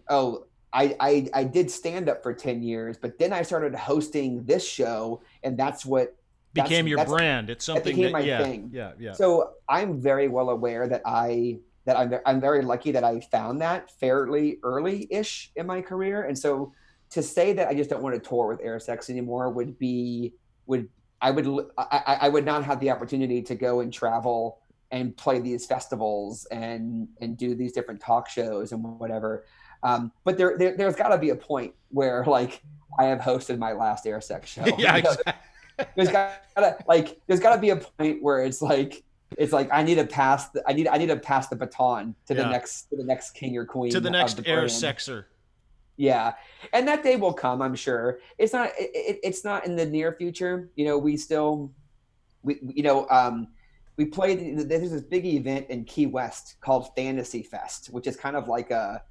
oh, I did stand up for 10 years, but then I started hosting this show, and that's what Became your brand. It's that something became that, my yeah, thing. yeah, yeah. So I'm very well aware that I'm very lucky that I found that fairly early-ish in my career. And so to say that I just don't want to tour with Air Sex anymore would I would not have the opportunity to go and travel and play these festivals and do these different talk shows and whatever. But there's got to be a point where like I have hosted my last Air Sex show. Yeah, You know, exactly. there's got to be a point where it's like I need to pass the baton to Yeah. the next king or queen To the of next the Air brand. Sexer. Yeah, and that day will come, I'm sure. It's not in the near future. You know, we played. There's this big event in Key West called Fantasy Fest, which is kind of like a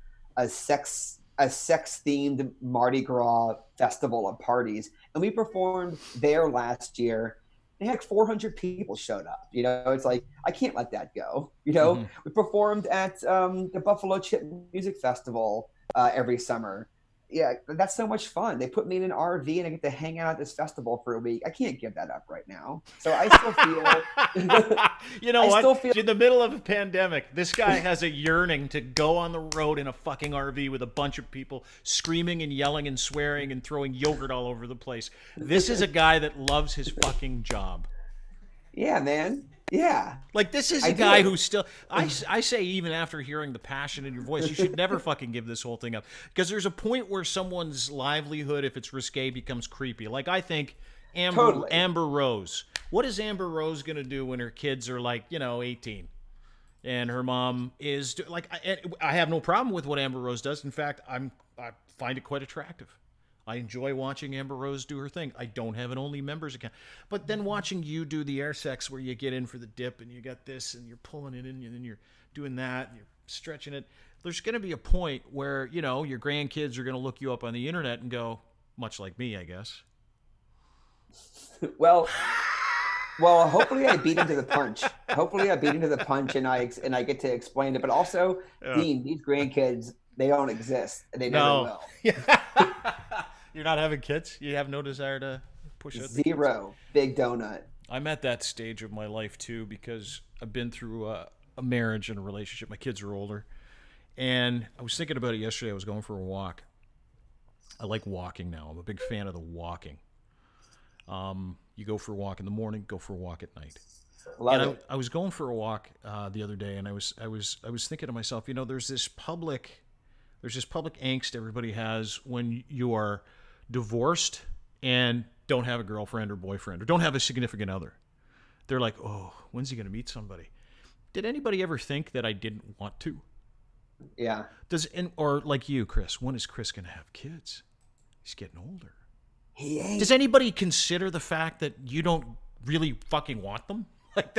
sex themed Mardi Gras festival of parties, and we performed there last year. And heck, 400 people showed up. You know, it's like I can't let that go. You know, Mhm. we performed at the Buffalo Chip Music Festival every summer. Yeah, that's so much fun. They put me in an RV and I get to hang out at this festival for a week. I can't give that up right now. So I still feel You know I what? still feel In the middle of a pandemic, this guy has a yearning to go on the road in a fucking RV with a bunch of people screaming and yelling and swearing and throwing yogurt all over the place. This is a guy that loves his fucking job. yeah, man. Yeah. Like, this is a I guy do. who's still. I say, even after hearing the passion in your voice, you should never fucking give this whole thing up. Because there's a point where someone's livelihood, if it's risque, becomes creepy. Like, I think Totally. Amber Rose. What is Amber Rose going to do when her kids are like, 18? And her mom is. I have no problem with what Amber Rose does. In fact, I find it quite attractive. I enjoy watching Amber Rose do her thing. I don't have an only members account. But then watching you do the air sex where you get in for the dip and you got this and you're pulling it in and then you're doing that and you're stretching it. There's going to be a point where, your grandkids are going to look you up on the internet and go, much like me, I guess. Well, hopefully I beat him to the punch. Hopefully I beat him to the punch and I get to explain it. But also, Yeah. Dean, these grandkids, they don't exist. And they never will. You're not having kids? You have no desire to push out the kids? Zero. Big donut. I'm at that stage of my life too because I've been through a marriage and a relationship. My kids are older, and I was thinking about it yesterday. I was going for a walk. I like walking now. I'm a big fan of the walking. You go for a walk in the morning, go for a walk at night. Love it. I was going for a walk the other day, and I was thinking to myself, there's this public angst everybody has when you are divorced and don't have a girlfriend or boyfriend or don't have a significant other. They're like, oh, when's he going to meet somebody? Did anybody ever think that I didn't want to? Yeah. Or like you, Chris, when is Chris going to have kids? He's getting older. He ain't. Does anybody consider the fact that you don't really fucking want them? Like,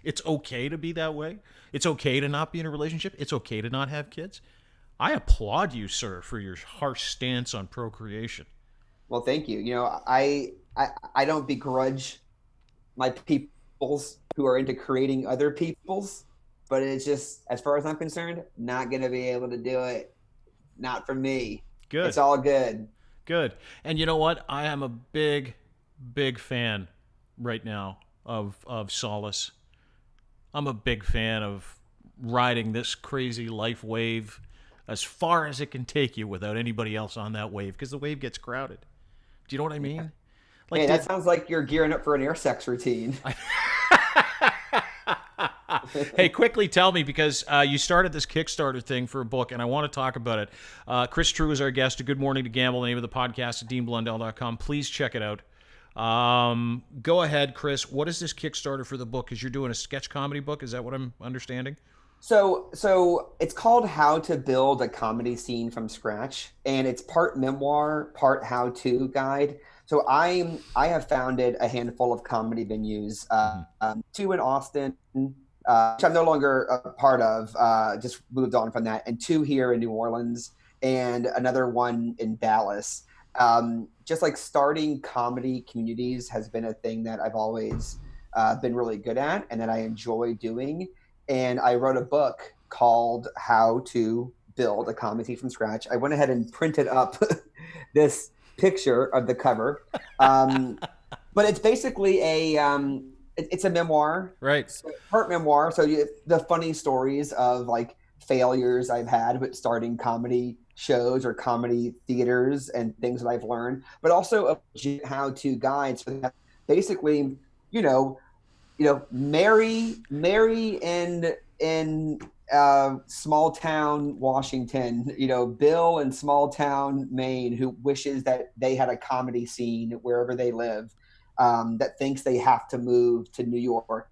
it's okay to be that way. It's okay to not be in a relationship. It's okay to not have kids. I applaud you, sir, for your harsh stance on procreation. Well, thank you. I don't begrudge my peoples who are into creating other peoples, but it's just, as far as I'm concerned, not going to be able to do it. Not for me. Good. It's all good. Good. And you know what? I am a big, big fan right now of Solace. I'm a big fan of riding this crazy life wave as far as it can take you without anybody else on that wave, because the wave gets crowded. Do you know what I mean? Like, Hey, that sounds like you're gearing up for an air sex routine. Hey, quickly tell me, because you started this Kickstarter thing for a book, and I want to talk about it. Chris Trew is our guest. Good Morning to Gamble, the name of the podcast at DeanBlundell.com. Please check it out. Go ahead, Chris. What is this Kickstarter for the book? Because you're doing a sketch comedy book. Is that what I'm understanding? So it's called How to Build a Comedy Scene from Scratch, and it's part memoir, part how-to guide. So I have founded a handful of comedy venues, two in Austin, which I'm no longer a part of, just moved on from that, and two here in New Orleans, and another one in Dallas. Just like starting comedy communities has been a thing that I've always been really good at and that I enjoy doing. And I wrote a book called How to Build a Comedy from Scratch. I went ahead and printed up this picture of the cover. But it's basically it's a memoir, Right? part memoir. So the funny stories of like failures I've had with starting comedy shows or comedy theaters and things that I've learned, but also a how-to guide. So that basically, Mary in small town Washington, Bill in small town Maine, who wishes that they had a comedy scene wherever they live, that thinks they have to move to New York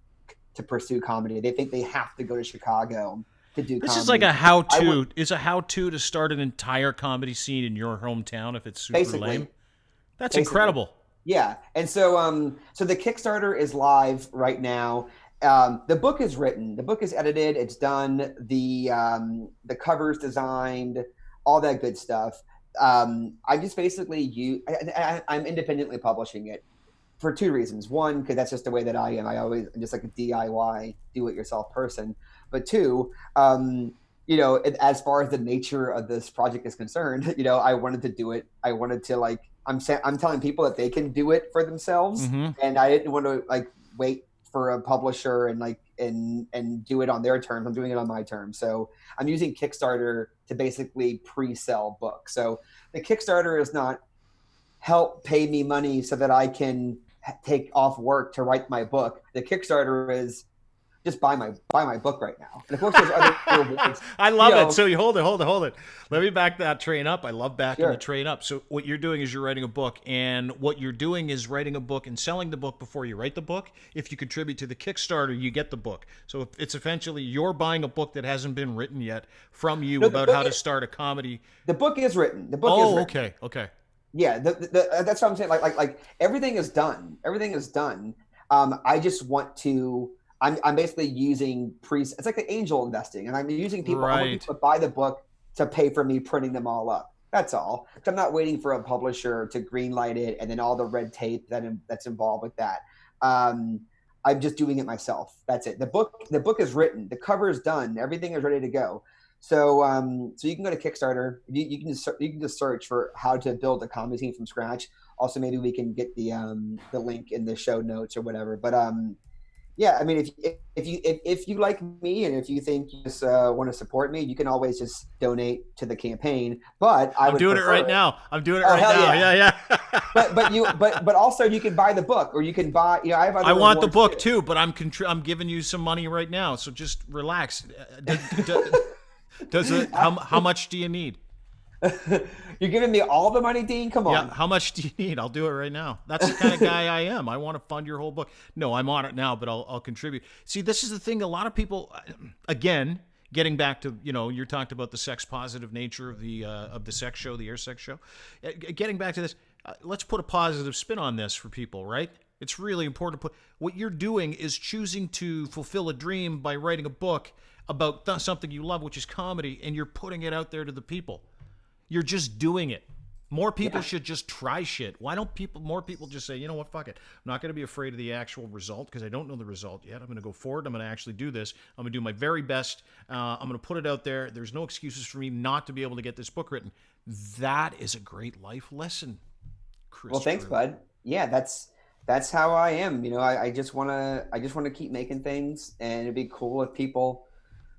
to pursue comedy. They think they have to go to Chicago to do This comedy. is like a how-to. It's a how-to to start an entire comedy scene in your hometown if it's super lame. That's incredible. Yeah, and so so the Kickstarter is live right now. The book is written. The book is edited. It's done. The cover's designed. All that good stuff. I just basically I'm independently publishing it for two reasons. One, because that's just the way that I am. I'm just like a DIY, do-it-yourself person. But two, as far as the nature of this project is concerned, I wanted to do it. I wanted to I'm telling people that they can do it for themselves, and I didn't want to wait for a publisher and do it on their terms. I'm doing it on my terms. So I'm using Kickstarter to basically pre-sell books. So the Kickstarter is not help pay me money so that I can take off work to write my book. The Kickstarter is just buy my book right now. And of course, there's other rewards. I love it. So you hold it. Let me back that train up. I love backing the train up. So what you're doing is you're writing a book, and what you're doing is writing a book and selling the book before you write the book. If you contribute to the Kickstarter, you get the book. So it's essentially you're buying a book that hasn't been written yet from you about how to start a comedy. The book is written. The book is written. Okay. Yeah, that's what I'm saying. Like everything is done. Everything is done. I just want to. I'm basically using it's like the angel investing, and I'm using people. I want people to buy the book to pay for me printing them all up. That's all. So I'm not waiting for a publisher to greenlight it and then all the red tape that's involved with that. I'm just doing it myself. That's it. The book is written. The cover is done. Everything is ready to go. So so you can go to Kickstarter. You can just search for how to build a comedy scene from scratch. Also, maybe we can get the link in the show notes or whatever. But yeah, I mean, if you like me and if you think you just want to support me, you can always just donate to the campaign. But I'm doing it right now. I'm doing it right now. Yeah. but also you can buy the book, or you can buy. I have other. I want the book too, but I'm giving you some money right now, so just relax. Does it? How much do you need? You're giving me all the money, Dean? Come on. Yeah, how much do you need? I'll do it right now. That's the kind of guy I am. I want to fund your whole book. No, I'm on it now, but I'll contribute. See, this is the thing. A lot of people, again, getting back to, you talked about the sex positive nature of the sex show, the air sex show. Getting back to this, let's put a positive spin on this for people, right? It's really important to put. What you're doing is choosing to fulfill a dream by writing a book about something you love, which is comedy, and you're putting it out there to the people. You're just doing it. More people should just try shit. Why don't more people just say, you know what, fuck it. I'm not going to be afraid of the actual result because I don't know the result yet. I'm going to go forward. I'm going to actually do this. I'm going to do my very best. I'm going to put it out there. There's no excuses for me not to be able to get this book written. That is a great life lesson, Chris. Well, thanks, bud. Yeah, that's how I am. I just want to keep making things, and it'd be cool if people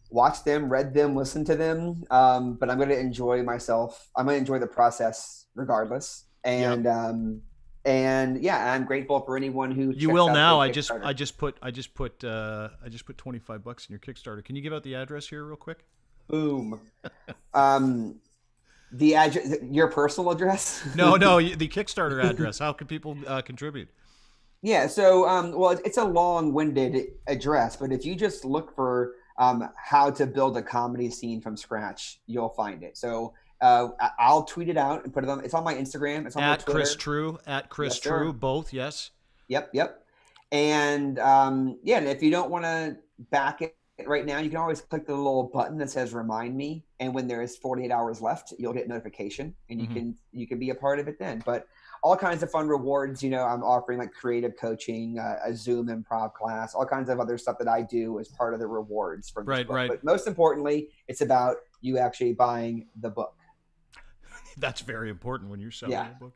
watch them, read them, listen to them. But I'm going to enjoy myself. I'm going to enjoy the process regardless. And yeah, I'm grateful for anyone who you will now. I just put $25 in your Kickstarter. Can you give out the address here real quick? Boom. The address, your personal address? No, the Kickstarter address. How can people contribute? Yeah. So, well, it's a long-winded address, but if you just look for how to build a comedy scene from scratch, you'll find it. So I'll tweet it out and put it on. It's on my Instagram. It's on my Twitter. At Chris Trew, both. Yes. Yep. And and if you don't want to back it right now, you can always click the little button that says "Remind Me," and when there is 48 hours left, you'll get notification, and you can be a part of it then. But all kinds of fun rewards. I'm offering like creative coaching, a Zoom improv class, all kinds of other stuff that I do as part of the rewards from this Right, book. right. But most importantly, it's about you actually buying the book. That's very important when you're selling Yeah. a book.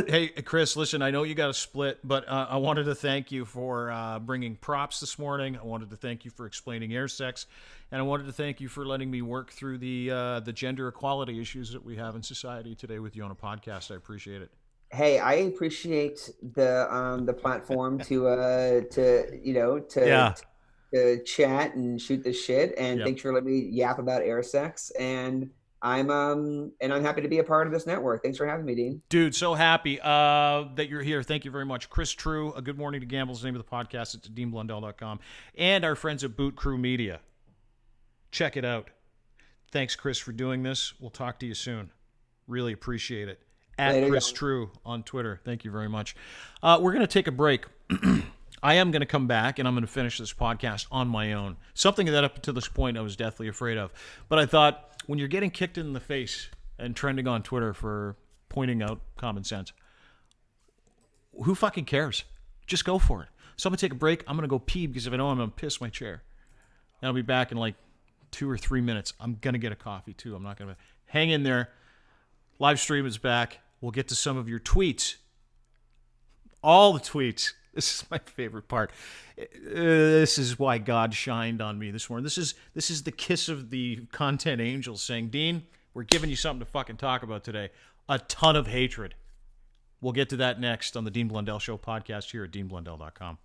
Hey, Chris, listen, I know you got to split, but I wanted to thank you for bringing props this morning. I wanted to thank you for explaining air sex, and I wanted to thank you for letting me work through the gender equality issues that we have in society today with you on a podcast. I appreciate it. Hey, I appreciate the platform Yeah. to chat and shoot the shit. And Yep. thanks for letting me yap about air sex. And I'm happy to be a part of this network. Thanks for having me, Dean. Dude, so happy that you're here. Thank you very much. Chris Trew, a Good Morning to Gamble is the name of the podcast. It's at deanblundell.com. And our friends at Boot Crew Media. Check it out. Thanks, Chris, for doing this. We'll talk to you soon. Really appreciate it. At Later, Chris y'all. Trew on Twitter. Thank you very much. We're going to take a break. I am going to come back, and I'm going to finish this podcast on my own. Something that up to this point I was deathly afraid of. But I thought, when you're getting kicked in the face and trending on Twitter for pointing out common sense, who fucking cares? Just go for it. So I'm going to take a break. I'm going to go pee because if I don't, I'm going to piss my chair. And I'll be back in like 2 or 3 minutes. I'm going to get a coffee too. I'm not going to hang in there. Live stream is back. We'll get to some of your tweets. All the tweets. This is my favorite part. This is why God shined on me this morning. This is the kiss of the content angels saying, Dean, we're giving you something to fucking talk about today. A ton of hatred. We'll get to that next on the Dean Blundell Show podcast here at deanblundell.com.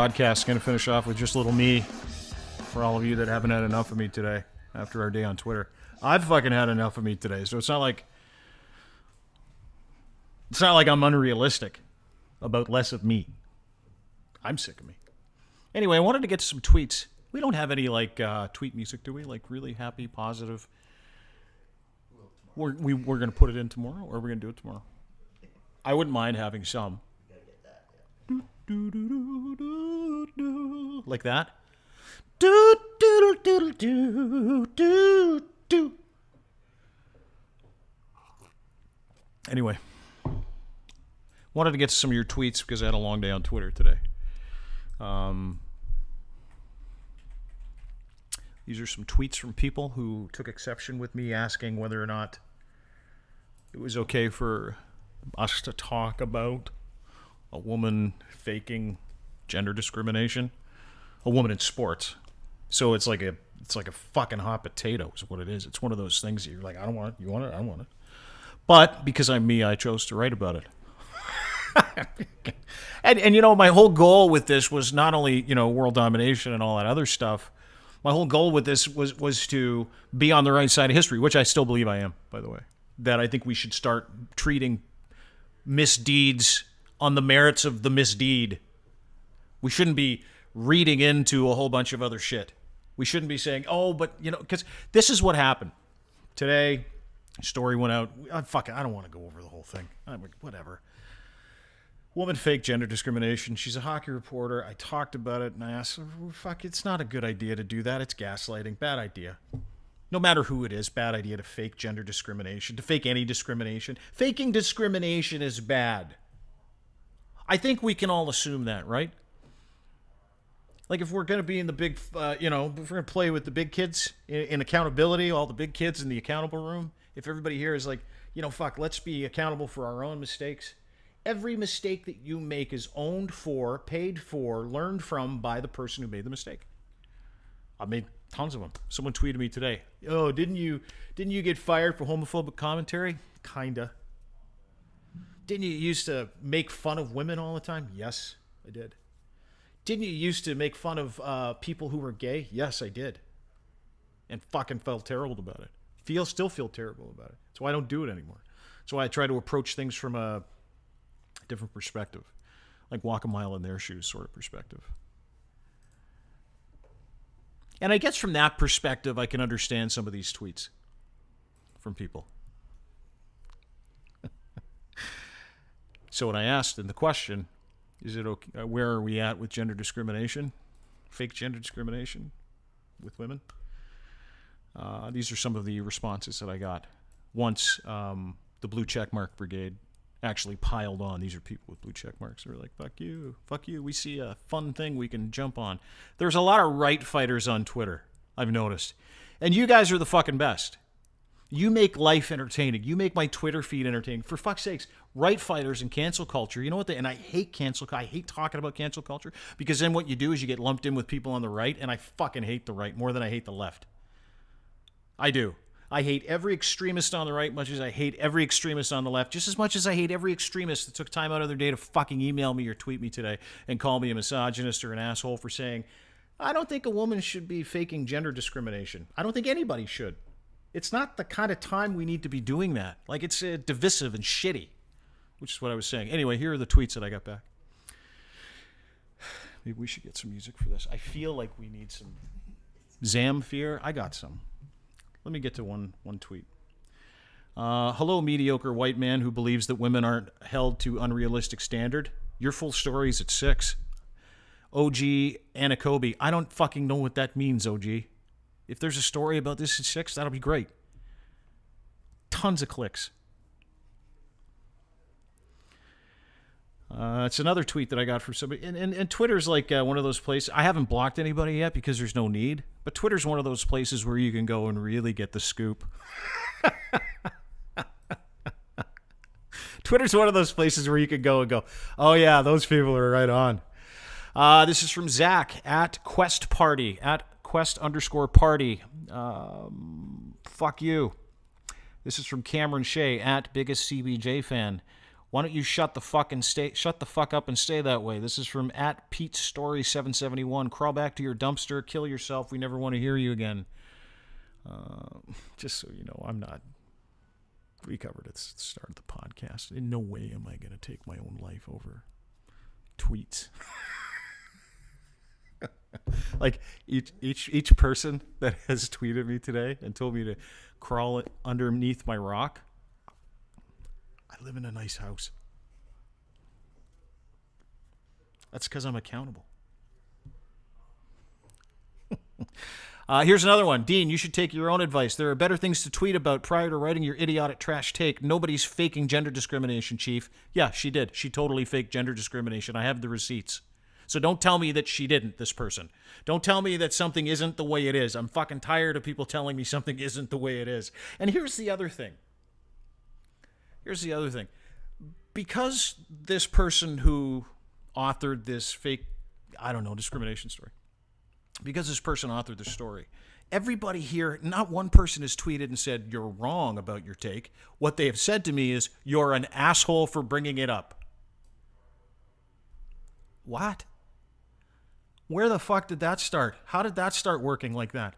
podcast. Going to finish off with just a little me for all of you that haven't had enough of me today after our day on Twitter. I've fucking had enough of me today, so it's not like I'm unrealistic about less of me. I'm sick of me. Anyway, I wanted to get to some tweets. We don't have any tweet music, do we? Like really happy, positive. We're going to put it in tomorrow, or are we going to do it tomorrow? I wouldn't mind having some. Like that. Anyway, wanted to get to some of your tweets because I had a long day on Twitter today. These are some tweets from people who took exception with me asking whether or not it was okay for us to talk about a woman faking gender discrimination, a woman in sports. So it's like a fucking hot potato is what it is. It's one of those things that you're like, I don't want it. You want it? I want it. But because I'm me, I chose to write about it. and you know, my whole goal with this was not only, you know, world domination and all that other stuff. My whole goal with this was to be on the right side of history, which I still believe I am, by the way. That I think we should start treating misdeeds on the merits of the misdeed. We shouldn't be reading into a whole bunch of other shit. We shouldn't be saying, oh, but, you know, because this is what happened. Today, story went out. Fuck it, I don't want to go over the whole thing. Whatever. Woman faked gender discrimination. She's a hockey reporter. I talked about it, and I asked her, fuck, it's not a good idea to do that. It's gaslighting. Bad idea. No matter who it is, bad idea to fake gender discrimination, to fake any discrimination. Faking discrimination is bad. I think we can all assume that, right? Like if we're going to be in the big, if we're going to play with the big kids in accountability, all the big kids in the accountable room, if everybody here is like, let's be accountable for our own mistakes. Every mistake that you make is owned for, paid for, learned from by the person who made the mistake. I made tons of them. Someone tweeted me today, oh, didn't you get fired for homophobic commentary? Kinda. Didn't you used to make fun of women all the time? Yes, I did. Didn't you used to make fun of people who were gay? Yes, I did. And fucking felt terrible about it. Still feel terrible about it. That's why I don't do it anymore. That's why I try to approach things from a different perspective. Like walk a mile in their shoes sort of perspective. And I guess from that perspective, I can understand some of these tweets from people. So when I asked in the question, is it okay, where are we at with gender discrimination, fake gender discrimination with women? These are some of the responses that I got. Once the blue checkmark brigade actually piled on. These are people with blue check marks. They're like, fuck you. We see a fun thing we can jump on. There's a lot of right fighters on Twitter, I've noticed. And you guys are the fucking best. You make life entertaining. You make my Twitter feed entertaining. For fuck's sakes, right fighters and cancel culture. You know what? And I hate I hate talking about cancel culture because then what you do is you get lumped in with people on the right, and I fucking hate the right more than I hate the left. I do. I hate every extremist on the right much as I hate every extremist on the left, just as much as I hate every extremist that took time out of their day to fucking email me or tweet me today and call me a misogynist or an asshole for saying, I don't think a woman should be faking gender discrimination. I don't think anybody should. It's not the kind of time we need to be doing that. Like, it's divisive and shitty, which is what I was saying. Anyway, here are the tweets that I got back. Maybe we should get some music for this. I feel like we need some Zamfir. I got some. Let me get to one tweet. Hello, mediocre white man who believes that women aren't held to unrealistic standard. Your full story's at 6. OG Anakobe. I don't fucking know what that means, OG. If there's a story about this at 6, that'll be great. Tons of clicks. It's another tweet that I got from somebody. And Twitter's like one of those places. I haven't blocked anybody yet because there's no need. But Twitter's one of those places where you can go and really get the scoop. Twitter's one of those places where you can go and go, oh yeah, those people are right on. This is from Zach at Quest Party, at Quest_party. Fuck you. This is from Cameron Shea at biggest CBJ fan. Why don't you shut the fuck up and stay that way? This is from @PeteStory771. Crawl back to your dumpster, kill yourself. We never want to hear you again. Just so you know, I'm not. We covered at the start of the podcast. In no way am I going to take my own life over tweets. Like each person that has tweeted me today and told me to crawl underneath my rock. I live in a nice house. That's because I'm accountable. Here's another one. Dean, you should take your own advice. There are better things to tweet about prior to writing your idiotic trash take. Nobody's faking gender discrimination, Chief. Yeah, she did. She totally faked gender discrimination. I have the receipts. So don't tell me that she didn't, this person. Don't tell me that something isn't the way it is. I'm fucking tired of people telling me something isn't the way it is. And here's the other thing. Because this person who authored this fake, discrimination story, because this person authored the story, everybody here, not one person has tweeted and said, you're wrong about your take. What they have said to me is, you're an asshole for bringing it up. What? Where the fuck did that start? How did that start working like that?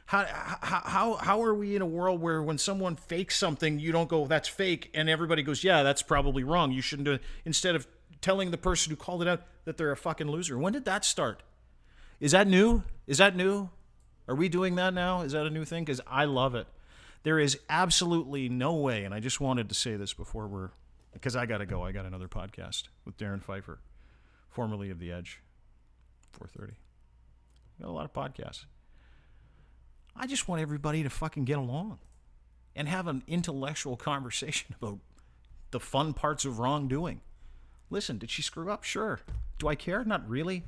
How are we in a world where when someone fakes something, you don't go, that's fake, and everybody goes, yeah, that's probably wrong. You shouldn't do it. Instead of telling the person who called it out that they're a fucking loser. When did that start? Is that new? Are we doing that now? Is that a new thing? Because I love it. There is absolutely no way, and I just wanted to say this because I got to go. I got another podcast with Darren Pfeiffer, formerly of The Edge, 4:30. Got a lot of podcasts. I just want everybody to fucking get along and have an intellectual conversation about the fun parts of wrongdoing. Listen, did she screw up? Sure. Do I care? Not really.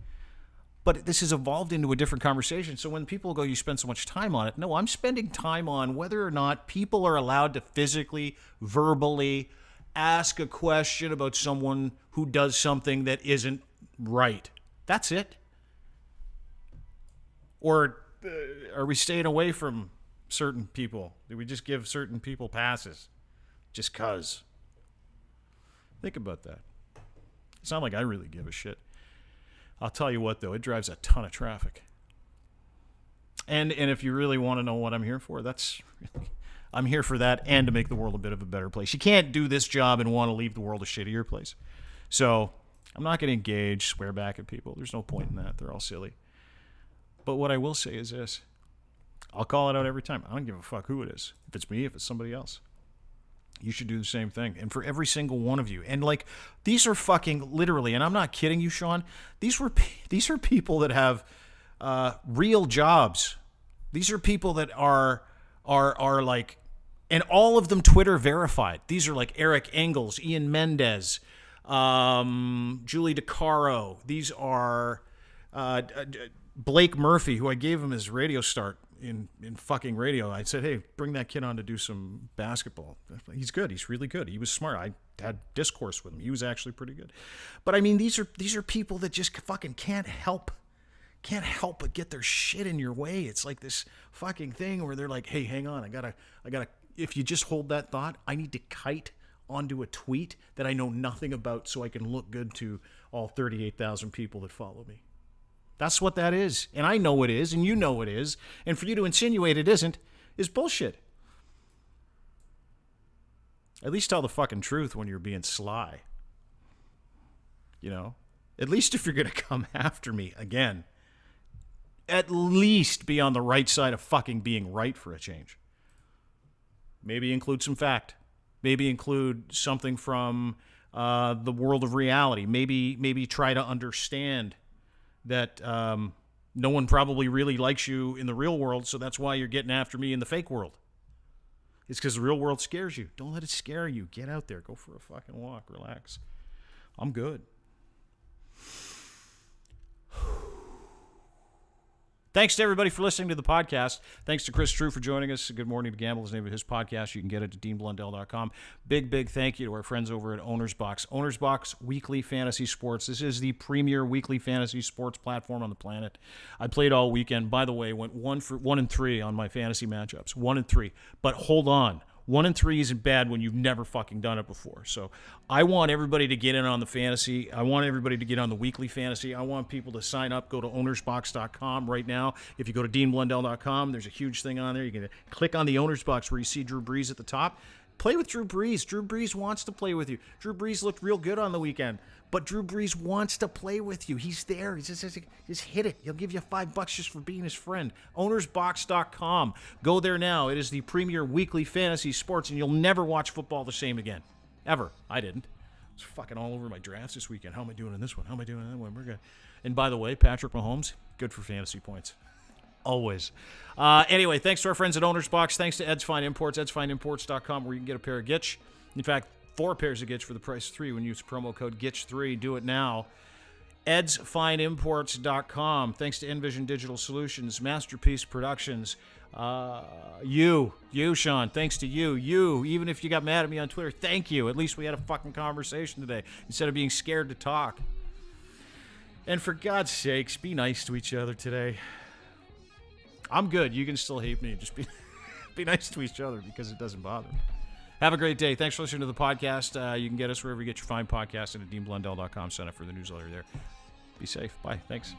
But this has evolved into a different conversation. So when people go, you spend so much time on it. No, I'm spending time on whether or not people are allowed to physically, verbally ask a question about someone who does something that isn't right. That's it. Or are we staying away from certain people? Do we just give certain people passes just 'cause? Think about that. It's not like I really give a shit. I'll tell you what, though, it drives a ton of traffic. And if you really want to know what I'm here for, I'm here for that and to make the world a bit of a better place. You can't do this job and want to leave the world a shittier place. So I'm not going to engage, swear back at people. There's no point in that. They're all silly. But what I will say is this. I'll call it out every time. I don't give a fuck who it is. If it's me, if it's somebody else. You should do the same thing. And for every single one of you. And like, these are fucking literally, and I'm not kidding you, Sean. These are people that have real jobs. These are people that are like, and all of them Twitter verified. These are like Eric Engels, Ian Mendez, Julie DeCaro. These are Blake Murphy, who I gave him his radio start in fucking radio. I said, hey, bring that kid on to do some basketball. He's good. He's really good. He was smart. I had discourse with him. He was actually pretty good. But I mean, these are people that just fucking can't help but get their shit in your way. It's like this fucking thing where they're like, hey, hang on. I gotta, if you just hold that thought, I need to kite onto a tweet that I know nothing about so I can look good to all 38,000 people that follow me. That's what that is. And I know it is, and you know it is. And for you to insinuate it isn't is bullshit. At least tell the fucking truth when you're being sly. You know? At least if you're going to come after me again, at least be on the right side of fucking being right for a change. Maybe include some fact. Maybe include something from the world of reality. Maybe try to understand that no one probably really likes you in the real world, so that's why you're getting after me in the fake world. It's because the real world scares you. Don't let it scare you. Get out there. Go for a fucking walk. Relax. I'm good. Thanks to everybody for listening to the podcast. Thanks to Chris Trew for joining us. Good Morning to Gamble is the name of his podcast. You can get it at deanblundell.com. Big thank you to our friends over at Owner's Box. Owner's Box Weekly Fantasy Sports. This is the premier weekly fantasy sports platform on the planet. I played all weekend. By the way, went 1 and 3 on my fantasy matchups. 1 and 3. But hold on. 1 and 3 isn't bad when you've never fucking done it before. So I want everybody to get in on the fantasy. I want everybody to get on the weekly fantasy. I want people to sign up. Go to ownersbox.com right now. If you go to deanblundell.com, there's a huge thing on there. You can click on the Owners Box where you see Drew Brees at the top. Play with Drew Brees. Drew Brees wants to play with you. Drew Brees looked real good on the weekend, but Drew Brees wants to play with you. He's there. He's just hit it. He'll give you $5 just for being his friend. Ownersbox.com. Go there now. It is the premier weekly fantasy sports, and you'll never watch football the same again. Ever. I didn't. I was fucking all over my drafts this weekend. How am I doing in this one? How am I doing in that one? We're good. And by the way, Patrick Mahomes, good for fantasy points. Always. Anyway, thanks to our friends at Owner's Box. Thanks to Ed's Fine Imports, edsfineimports.com, where you can get a pair of Gitch. In fact, 4 pairs of Gitch for the price of 3 when you use promo code GITCH3. Do it now. edsfineimports.com. Thanks to Envision Digital Solutions, Masterpiece Productions. You, Sean, thanks to you. Even if you got mad at me on Twitter, thank you. At least we had a fucking conversation today instead of being scared to talk. And for God's sakes, be nice to each other today. I'm good. You can still hate me. Just be nice to each other because it doesn't bother me. Have a great day. Thanks for listening to the podcast. You can get us wherever you get your fine podcasts and at deanblundell.com. Sign up for the newsletter there. Be safe. Bye. Thanks.